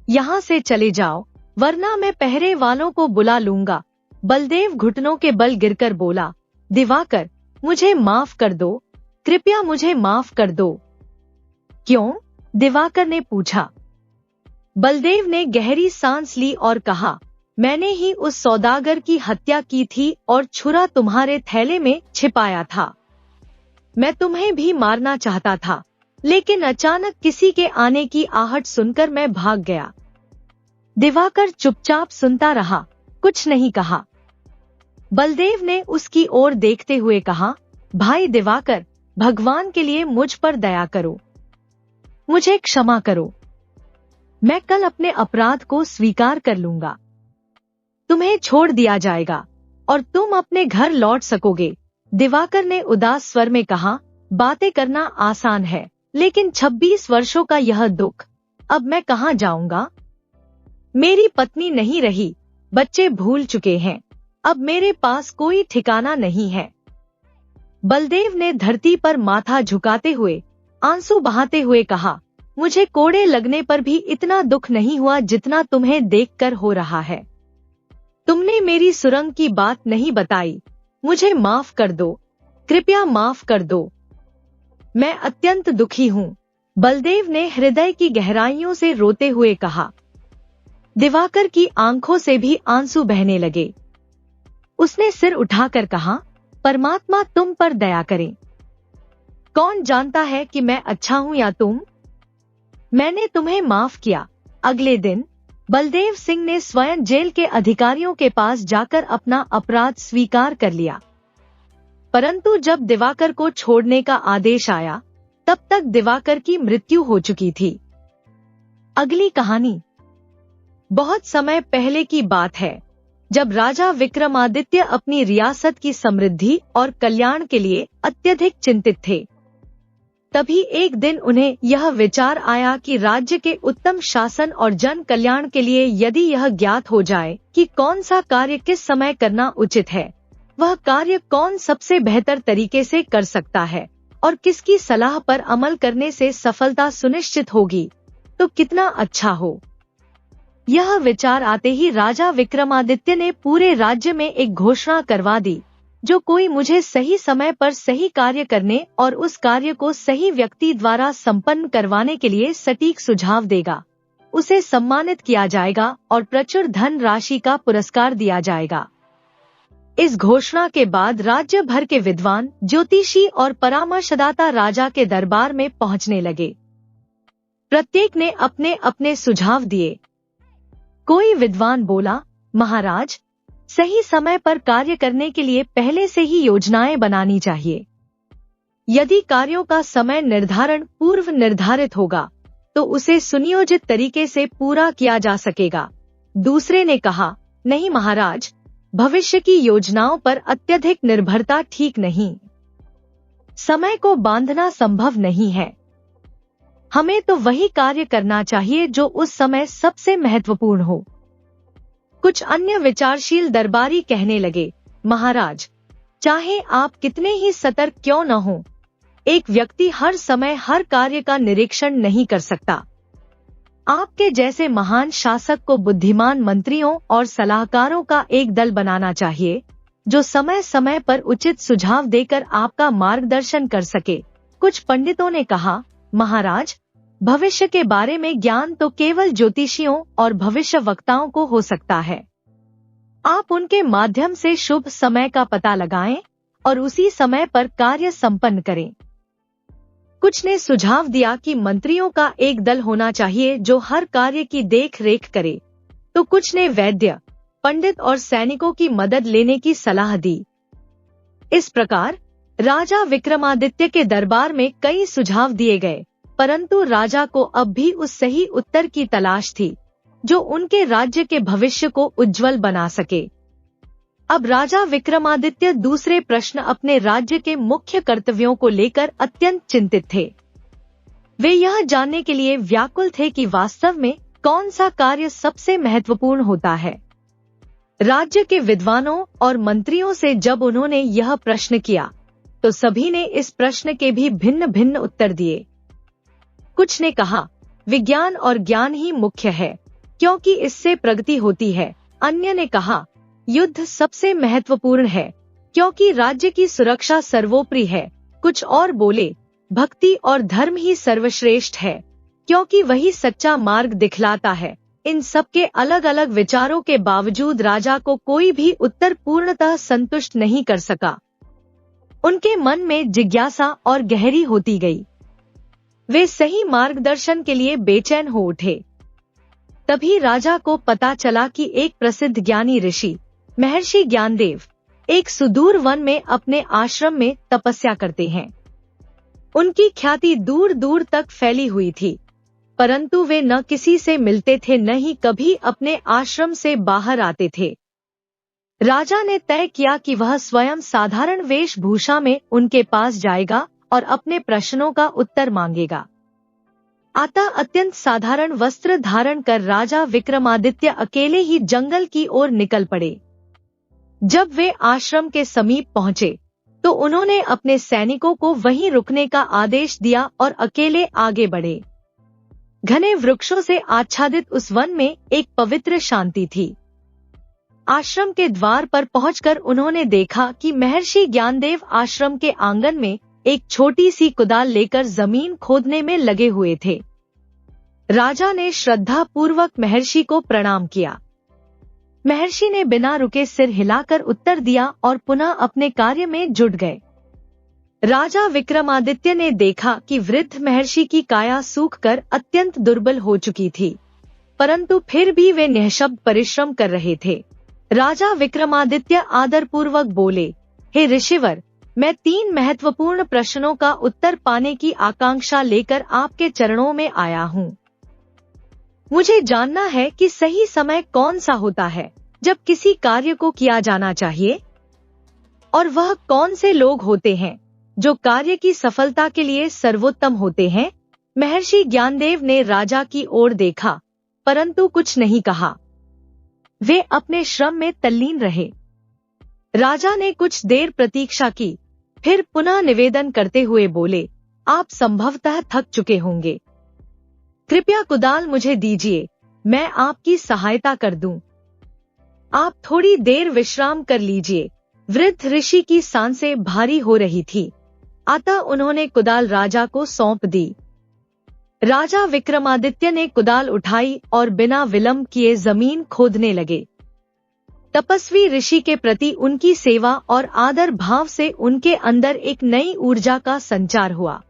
यहाँ से चले जाओ, वरना मैं पहरे वालों को बुला लूंगा। बलदेव घुटनों के बल गिरकर बोला, दिवाकर, मुझे माफ कर दो, कृपया मुझे माफ कर दो। क्यों? दिवाकर ने पूछा। बलदेव ने गहरी सांस ली और कहा, मैंने ही उस सौदागर की हत्या की थी और छुरा तुम्हारे थैले में छिपाया था। मैं तुम्हें भी मारना चाहता था, लेकिन अचानक किसी के आने की आहट सुनकर मैं भाग गया। दिवाकर चुपचाप सुनता रहा, कुछ नहीं कहा। बलदेव ने उसकी ओर देखते हुए कहा, भाई दिवाकर, भगवान के लिए मुझ पर दया करो, मुझे क्षमा करो। मैं कल अपने अपराध को स्वीकार कर लूंगा। तुम्हें छोड़ दिया जाएगा और तुम अपने घर लौट सकोगे। दिवाकर ने उदास स्वर में कहा, बातें करना आसान है, लेकिन 26 वर्षों का यह दुख, अब मैं कहाँ जाऊंगा? मेरी पत्नी नहीं रही, बच्चे भूल चुके हैं, अब मेरे पास कोई ठिकाना नहीं है। बलदेव ने धरती पर माथा झुकाते हुए आंसू बहाते हुए कहा, मुझे कोड़े लगने पर भी इतना दुख नहीं हुआ जितना तुम्हें देखकर हो रहा है। तुमने मेरी सुरंग की बात नहीं बताई, मुझे माफ कर दो, कृपया माफ कर दो। मैं अत्यंत दुखी हूँ। बलदेव ने हृदय की गहराइयों से रोते हुए कहा। दिवाकर की आंखों से भी आंसू बहने लगे। उसने सिर उठाकर कहा, परमात्मा तुम पर दया करे। कौन जानता है कि मैं अच्छा हूँ या तुम? मैंने तुम्हें माफ किया। अगले दिन बलदेव सिंह ने स्वयं जेल के अधिकारियों के पास जाकर अपना अपराध स्वीकार कर लिया। परंतु जब दिवाकर को छोड़ने का आदेश आया, तब तक दिवाकर की मृत्यु हो चुकी थी। अगली कहानी बहुत समय पहले की बात है, जब राजा विक्रमादित्य अपनी रियासत की समृद्धि और कल्याण के लिए अत्यधिक चिंतित थे। तभी एक दिन उन्हें यह विचार आया कि राज्य के उत्तम शासन और जन कल्याण के लिए यदि यह ज्ञात हो जाए कि कौन सा कार्य किस समय करना उचित है, वह कार्य कौन सबसे बेहतर तरीके से कर सकता है और किसकी सलाह पर अमल करने से सफलता सुनिश्चित होगी, तो कितना अच्छा हो। यह विचार आते ही राजा विक्रमादित्य ने पूरे राज्य में एक घोषणा करवा दी, जो कोई मुझे सही समय पर सही कार्य करने और उस कार्य को सही व्यक्ति द्वारा संपन्न करवाने के लिए सटीक सुझाव देगा, उसे सम्मानित किया जाएगा और प्रचुर धन राशि का पुरस्कार दिया जाएगा। इस घोषणा के बाद राज्य भर के विद्वान, ज्योतिषी और परामर्शदाता राजा के दरबार में पहुंचने लगे। प्रत्येक ने अपने अपने सुझाव दिए। कोई विद्वान बोला, महाराज, सही समय पर कार्य करने के लिए पहले से ही योजनाएं बनानी चाहिए। यदि कार्यों का समय निर्धारण पूर्व निर्धारित होगा, तो उसे सुनियोजित तरीके से पूरा किया जा सकेगा। दूसरे ने कहा, नहीं महाराज, भविष्य की योजनाओं पर अत्यधिक निर्भरता ठीक नहीं। समय को बांधना संभव नहीं है। हमें तो वही कार्य करना चाहिए जो उस समय सबसे महत्वपूर्ण हो। कुछ अन्य विचारशील दरबारी कहने लगे, महाराज, चाहे आप कितने ही सतर्क क्यों न हो, एक व्यक्ति हर समय हर कार्य का निरीक्षण नहीं कर सकता। आपके जैसे महान शासक को बुद्धिमान मंत्रियों और सलाहकारों का एक दल बनाना चाहिए, जो समय समय पर उचित सुझाव देकर आपका मार्गदर्शन कर सके। कुछ पंडितों ने कहा, महाराज, भविष्य के बारे में ज्ञान तो केवल ज्योतिषियों और भविष्यवक्ताओं को हो सकता है। आप उनके माध्यम से शुभ समय का पता लगाएं और उसी समय पर कार्य संपन्न करें। कुछ ने सुझाव दिया कि मंत्रियों का एक दल होना चाहिए जो हर कार्य की देख रेख करे, तो कुछ ने वैद्य, पंडित और सैनिकों की मदद लेने की सलाह दी। इस प्रकार राजा विक्रमादित्य के दरबार में कई सुझाव दिए गए, परंतु राजा को अब भी उस सही उत्तर की तलाश थी जो उनके राज्य के भविष्य को उज्जवल बना सके। अब राजा विक्रमादित्य दूसरे प्रश्न अपने राज्य के मुख्य कर्तव्यों को लेकर अत्यंत चिंतित थे। वे यह जानने के लिए व्याकुल थे कि वास्तव में कौन सा कार्य सबसे महत्वपूर्ण होता है। राज्य के विद्वानों और मंत्रियों से जब उन्होंने यह प्रश्न किया, तो सभी ने इस प्रश्न के भी भिन्न भिन्न उत्तर दिए। कुछ ने कहा, विज्ञान और ज्ञान ही मुख्य है, क्योंकि इससे प्रगति होती है। अन्य ने कहा, युद्ध सबसे महत्वपूर्ण है, क्योंकि राज्य की सुरक्षा सर्वोपरि है। कुछ और बोले, भक्ति और धर्म ही सर्वश्रेष्ठ है, क्योंकि वही सच्चा मार्ग दिखलाता है। इन सबके अलग अलग विचारों के बावजूद राजा को कोई भी उत्तर पूर्णतः संतुष्ट नहीं कर सका। उनके मन में जिज्ञासा और गहरी होती गई। वे सही मार्गदर्शन के लिए बेचैन हो उठे। तभी राजा को पता चला कि एक प्रसिद्ध ज्ञानी ऋषि महर्षि ज्ञानदेव एक सुदूर वन में अपने आश्रम में तपस्या करते हैं। उनकी ख्याति दूर दूर तक फैली हुई थी, परंतु वे न किसी से मिलते थे, न ही कभी अपने आश्रम से बाहर आते थे। राजा ने तय किया कि वह स्वयं साधारण वेशभूषा में उनके पास जाएगा और अपने प्रश्नों का उत्तर मांगेगा। अतः अत्यंत साधारण वस्त्र धारण कर राजा विक्रमादित्य अकेले ही जंगल की ओर निकल पड़े। जब वे आश्रम के समीप पहुंचे, तो उन्होंने अपने सैनिकों को वहीं रुकने का आदेश दिया और अकेले आगे बढ़े। घने वृक्षों से आच्छादित उस वन में एक पवित्र शांति थी। आश्रम के द्वार पर पहुंचकर उन्होंने देखा कि महर्षि ज्ञानदेव आश्रम के आंगन में एक छोटी सी कुदाल लेकर जमीन खोदने में लगे हुए थे। राजा ने श्रद्धा पूर्वक महर्षि को प्रणाम किया। महर्षि ने बिना रुके सिर हिलाकर उत्तर दिया और पुनः अपने कार्य में जुट गए। राजा विक्रमादित्य ने देखा कि वृद्ध महर्षि की काया सूखकर अत्यंत दुर्बल हो चुकी थी, परंतु फिर भी वे निःशब्द परिश्रम कर रहे थे। राजा विक्रमादित्य आदरपूर्वक बोले, हे ऋषिवर, मैं 3 महत्वपूर्ण प्रश्नों का उत्तर पाने की आकांक्षा लेकर आपके चरणों में आया हूँ। मुझे जानना है कि सही समय कौन सा होता है जब किसी कार्य को किया जाना चाहिए, और वह कौन से लोग होते हैं जो कार्य की सफलता के लिए सर्वोत्तम होते हैं। महर्षि ज्ञानदेव ने राजा की ओर देखा, परंतु कुछ नहीं कहा। वे अपने श्रम में तल्लीन रहे। राजा ने कुछ देर प्रतीक्षा की, फिर पुनः निवेदन करते हुए बोले, आप संभवतः थक चुके होंगे। कृपया कुदाल मुझे दीजिए, मैं आपकी सहायता कर दूं। आप थोड़ी देर विश्राम कर लीजिए। वृद्ध ऋषि की सांसें भारी हो रही थी, अतः उन्होंने कुदाल राजा को सौंप दी। राजा विक्रमादित्य ने कुदाल उठाई और बिना विलंब किए जमीन खोदने लगे। तपस्वी ऋषि के प्रति उनकी सेवा और आदर भाव से उनके अंदर एक नई ऊर्जा का संचार हुआ।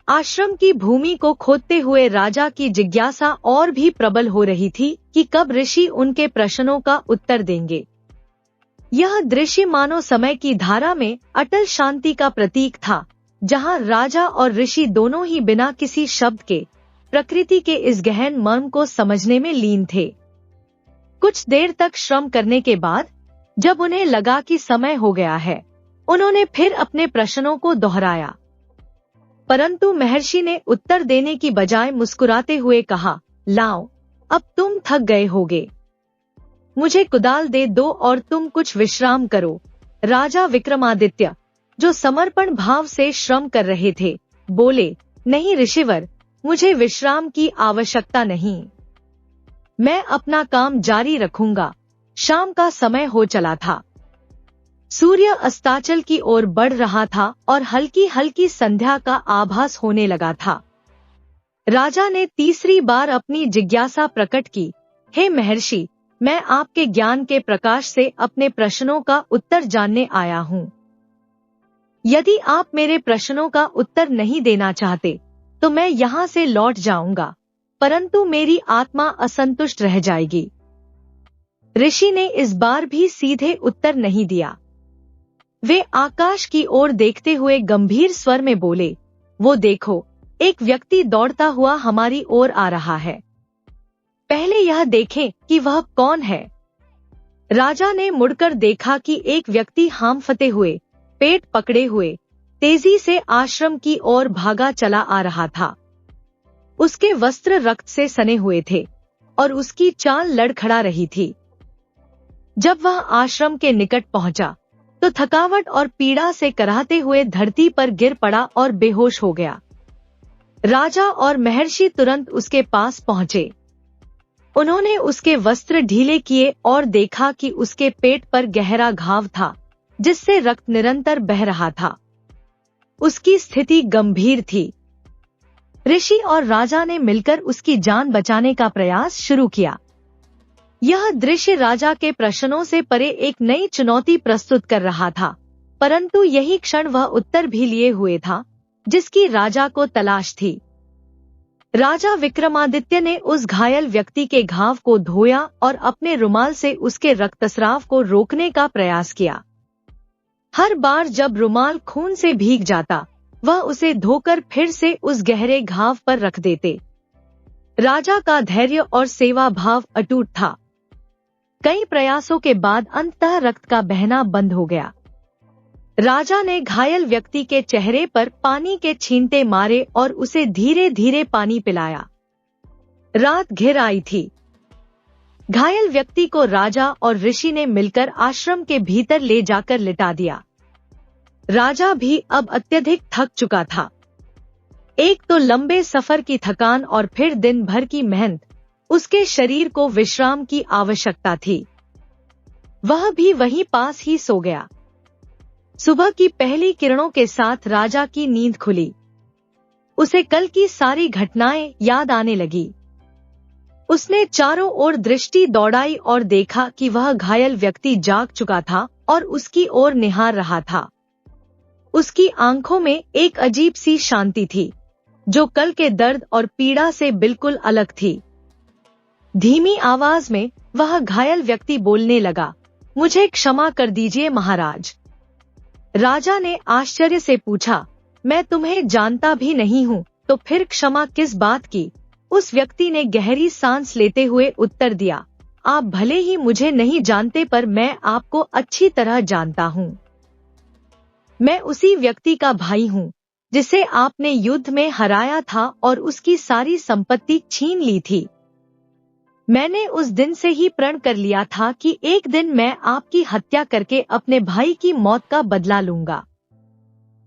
आश्रम की भूमि को खोदते हुए राजा की जिज्ञासा और भी प्रबल हो रही थी कि कब ऋषि उनके प्रश्नों का उत्तर देंगे। यह दृश्य मानो समय की धारा में अटल शांति का प्रतीक था, जहां राजा और ऋषि दोनों ही बिना किसी शब्द के प्रकृति के इस गहन मर्म को समझने में लीन थे। कुछ देर तक श्रम करने के बाद जब उन्हें लगा कि समय हो गया है, उन्होंने फिर अपने प्रश्नों को दोहराया, परंतु महर्षि ने उत्तर देने की बजाय मुस्कुराते हुए कहा, लाओ, अब तुम थक गए होगे, मुझे कुदाल दे दो और तुम कुछ विश्राम करो। राजा विक्रमादित्य, जो समर्पण भाव से श्रम कर रहे थे, बोले, नहीं ऋषिवर, मुझे विश्राम की आवश्यकता नहीं, मैं अपना काम जारी रखूंगा। शाम का समय हो चला था। सूर्य अस्ताचल की ओर बढ़ रहा था और हल्की हल्की संध्या का आभास होने लगा था। राजा ने तीसरी बार अपनी जिज्ञासा प्रकट की, हे महर्षि, मैं आपके ज्ञान के प्रकाश से अपने प्रश्नों का उत्तर जानने आया हूँ। यदि आप मेरे प्रश्नों का उत्तर नहीं देना चाहते तो मैं यहाँ से लौट जाऊंगा, परंतु मेरी आत्मा असंतुष्ट रह जाएगी। ऋषि ने इस बार भी सीधे उत्तर नहीं दिया। वे आकाश की ओर देखते हुए गंभीर स्वर में बोले, वो देखो, एक व्यक्ति दौड़ता हुआ हमारी ओर आ रहा है, पहले यह देखें कि वह कौन है। राजा ने मुड़कर देखा कि एक व्यक्ति हांफते हुए, पेट पकड़े हुए, तेजी से आश्रम की ओर भागा चला आ रहा था। उसके वस्त्र रक्त से सने हुए थे और उसकी चाल लड़खड़ा रही थी। जब वह आश्रम के निकट पहुंचा तो थकावट और पीड़ा से कराहते हुए धरती पर गिर पड़ा और बेहोश हो गया। राजा और महर्षि तुरंत उसके पास पहुंचे। उन्होंने उसके वस्त्र ढीले किए और देखा कि उसके पेट पर गहरा घाव था, जिससे रक्त निरंतर बह रहा था। उसकी स्थिति गंभीर थी। ऋषि और राजा ने मिलकर उसकी जान बचाने का प्रयास शुरू किया। यह दृश्य राजा के प्रश्नों से परे एक नई चुनौती प्रस्तुत कर रहा था, परंतु यही क्षण वह उत्तर भी लिए हुए था जिसकी राजा को तलाश थी। राजा विक्रमादित्य ने उस घायल व्यक्ति के घाव को धोया और अपने रुमाल से उसके रक्तस्राव को रोकने का प्रयास किया। हर बार जब रुमाल खून से भीग जाता, वह उसे धोकर फिर से उस गहरे घाव पर रख देते। राजा का धैर्य और सेवा भाव अटूट था। कई प्रयासों के बाद अंततः रक्त का बहना बंद हो गया। राजा ने घायल व्यक्ति के चेहरे पर पानी के छींटे मारे और उसे धीरे धीरे पानी पिलाया। रात घिर आई थी। घायल व्यक्ति को राजा और ऋषि ने मिलकर आश्रम के भीतर ले जाकर लिटा दिया। राजा भी अब अत्यधिक थक चुका था। एक तो लंबे सफर की थकान और फिर दिन भर की मेहनत, उसके शरीर को विश्राम की आवश्यकता थी। वह भी वहीं पास ही सो गया। सुबह की पहली किरणों के साथ राजा की नींद खुली। उसे कल की सारी घटनाएं याद आने लगी। उसने चारों ओर दृष्टि दौड़ाई और देखा कि वह घायल व्यक्ति जाग चुका था और उसकी ओर निहार रहा था। उसकी आंखों में एक अजीब सी शांति थी, जो कल के दर्द और पीड़ा से बिल्कुल अलग थी। धीमी आवाज में वह घायल व्यक्ति बोलने लगा, मुझे क्षमा कर दीजिए महाराज। राजा ने आश्चर्य से पूछा, मैं तुम्हें जानता भी नहीं हूँ, तो फिर क्षमा किस बात की? उस व्यक्ति ने गहरी सांस लेते हुए उत्तर दिया, आप भले ही मुझे नहीं जानते पर मैं आपको अच्छी तरह जानता हूँ। मैं उसी व्यक्ति का भाई हूँ जिसे आपने युद्ध में हराया था और उसकी सारी संपत्ति छीन ली थी। मैंने उस दिन से ही प्रण कर लिया था कि एक दिन मैं आपकी हत्या करके अपने भाई की मौत का बदला लूंगा।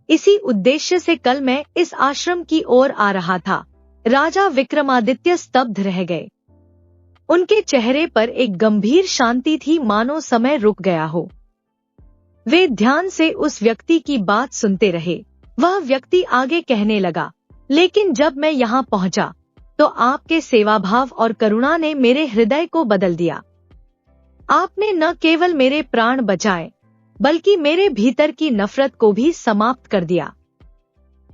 इसी उद्देश्य से कल मैं इस आश्रम की ओर आ रहा था। राजा विक्रमादित्य स्तब्ध रह गए। उनके चेहरे पर एक गंभीर शांति थी, मानो समय रुक गया हो। वे ध्यान से उस व्यक्ति की बात सुनते रहे। वह व्यक्ति आगे कहने लगा, लेकिन जब मैं यहाँ पहुँचा तो आपके सेवाभाव और करुणा ने मेरे हृदय को बदल दिया। आपने न केवल मेरे प्राण बचाए बल्कि मेरे भीतर की नफरत को भी समाप्त कर दिया।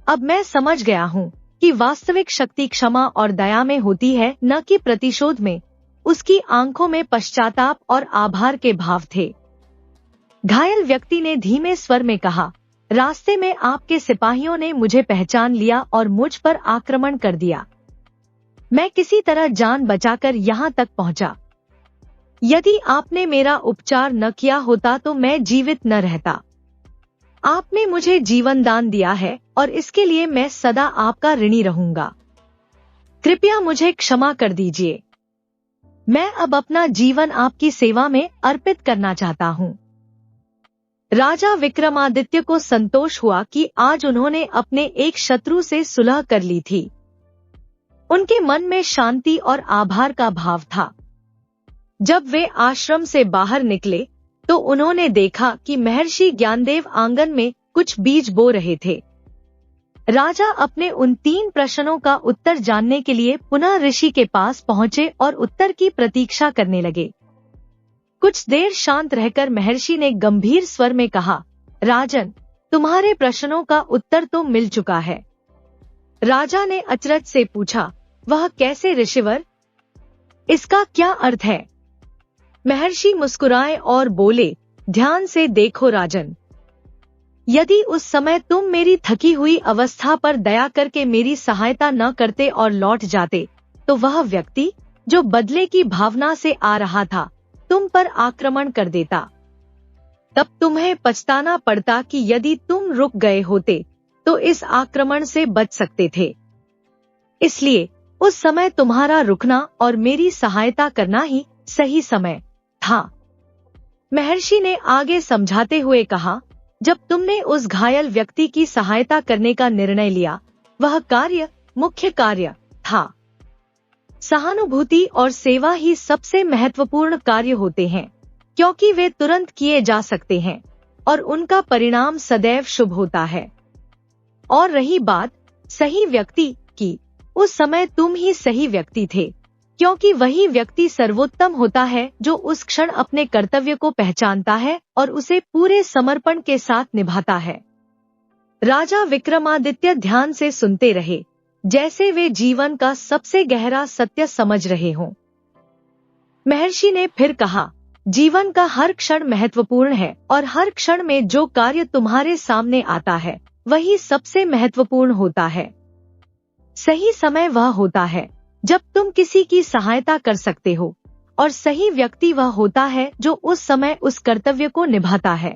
अब मैं समझ गया हूँ कि वास्तविक शक्ति क्षमा और दया में होती है, न कि प्रतिशोध में। उसकी आंखों में पश्चाताप और आभार के भाव थे। घायल व्यक्ति ने धीमे स्वर में कहा, रास्ते में आपके सिपाहियों ने मुझे पहचान लिया और मुझ पर आक्रमण कर दिया। मैं किसी तरह जान बचाकर यहाँ तक पहुँचा। यदि आपने मेरा उपचार न किया होता तो मैं जीवित न रहता। आपने मुझे जीवन दान दिया है और इसके लिए मैं सदा आपका ऋणी रहूंगा। कृपया मुझे क्षमा कर दीजिए। मैं अब अपना जीवन आपकी सेवा में अर्पित करना चाहता हूँ। राजा विक्रमादित्य को संतोष हुआ कि आज उन्होंने अपने एक शत्रु से सुलह कर ली थी। उनके मन में शांति और आभार का भाव था। जब वे आश्रम से बाहर निकले तो उन्होंने देखा कि महर्षि ज्ञानदेव आंगन में कुछ बीज बो रहे थे। राजा अपने उन 3 प्रश्नों का उत्तर जानने के लिए पुनः ऋषि के पास पहुंचे और उत्तर की प्रतीक्षा करने लगे। कुछ देर शांत रहकर महर्षि ने गंभीर स्वर में कहा, राजन, तुम्हारे प्रश्नों का उत्तर तो मिल चुका है। राजा ने अचरज से पूछा, वह कैसे ऋषिवर? इसका क्या अर्थ है? महर्षि मुस्कुराए और बोले, ध्यान से देखो राजन। यदि उस समय तुम मेरी थकी हुई अवस्था पर दया करके मेरी सहायता न करते और लौट जाते तो वह व्यक्ति जो बदले की भावना से आ रहा था तुम पर आक्रमण कर देता। तब तुम्हें पछताना पड़ता कि यदि तुम रुक गए होते तो इस आक्रमण से बच सकते थे। इसलिए उस समय तुम्हारा रुकना और मेरी सहायता करना ही सही समय था। महर्षि ने आगे समझाते हुए कहा, जब तुमने उस घायल व्यक्ति की सहायता करने का निर्णय लिया, वह कार्य मुख्य कार्य था। सहानुभूति और सेवा ही सबसे महत्वपूर्ण कार्य होते हैं, क्योंकि वे तुरंत किए जा सकते हैं और उनका परिणाम सदैव शुभ होता है। और रही बात सही व्यक्ति की, उस समय तुम ही सही व्यक्ति थे, क्योंकि वही व्यक्ति सर्वोत्तम होता है जो उस क्षण अपने कर्तव्य को पहचानता है और उसे पूरे समर्पण के साथ निभाता है। राजा विक्रमादित्य ध्यान से सुनते रहे, जैसे वे जीवन का सबसे गहरा सत्य समझ रहे हों। महर्षि ने फिर कहा, जीवन का हर क्षण महत्वपूर्ण है और हर क्षण में जो कार्य तुम्हारे सामने आता है वही सबसे महत्वपूर्ण होता है। सही समय वह होता है जब तुम किसी की सहायता कर सकते हो और सही व्यक्ति वह होता है जो उस समय उस कर्तव्य को निभाता है।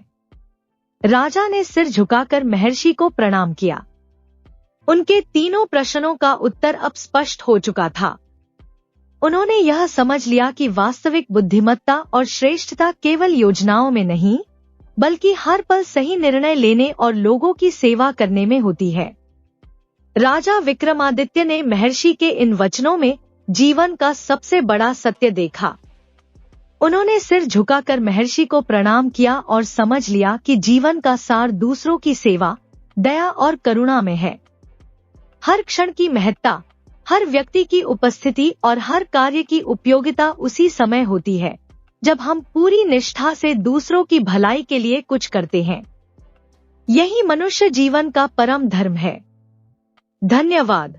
राजा ने सिर झुकाकर महर्षि को प्रणाम किया। उनके तीनों प्रश्नों का उत्तर अब स्पष्ट हो चुका था। उन्होंने यह समझ लिया कि वास्तविक बुद्धिमत्ता और श्रेष्ठता केवल योजनाओं में नहीं, बल्कि हर पल सही निर्णय लेने और लोगों की सेवा करने में होती है। राजा विक्रमादित्य ने महर्षि के इन वचनों में जीवन का सबसे बड़ा सत्य देखा। उन्होंने सिर झुकाकर महर्षि को प्रणाम किया और समझ लिया कि जीवन का सार दूसरों की सेवा, दया और करुणा में है। हर क्षण की महत्ता, हर व्यक्ति की उपस्थिति और हर कार्य की उपयोगिता उसी समय होती है जब हम पूरी निष्ठा से दूसरों की भलाई के लिए कुछ करते हैं। यही मनुष्य जीवन का परम धर्म है। धन्यवाद।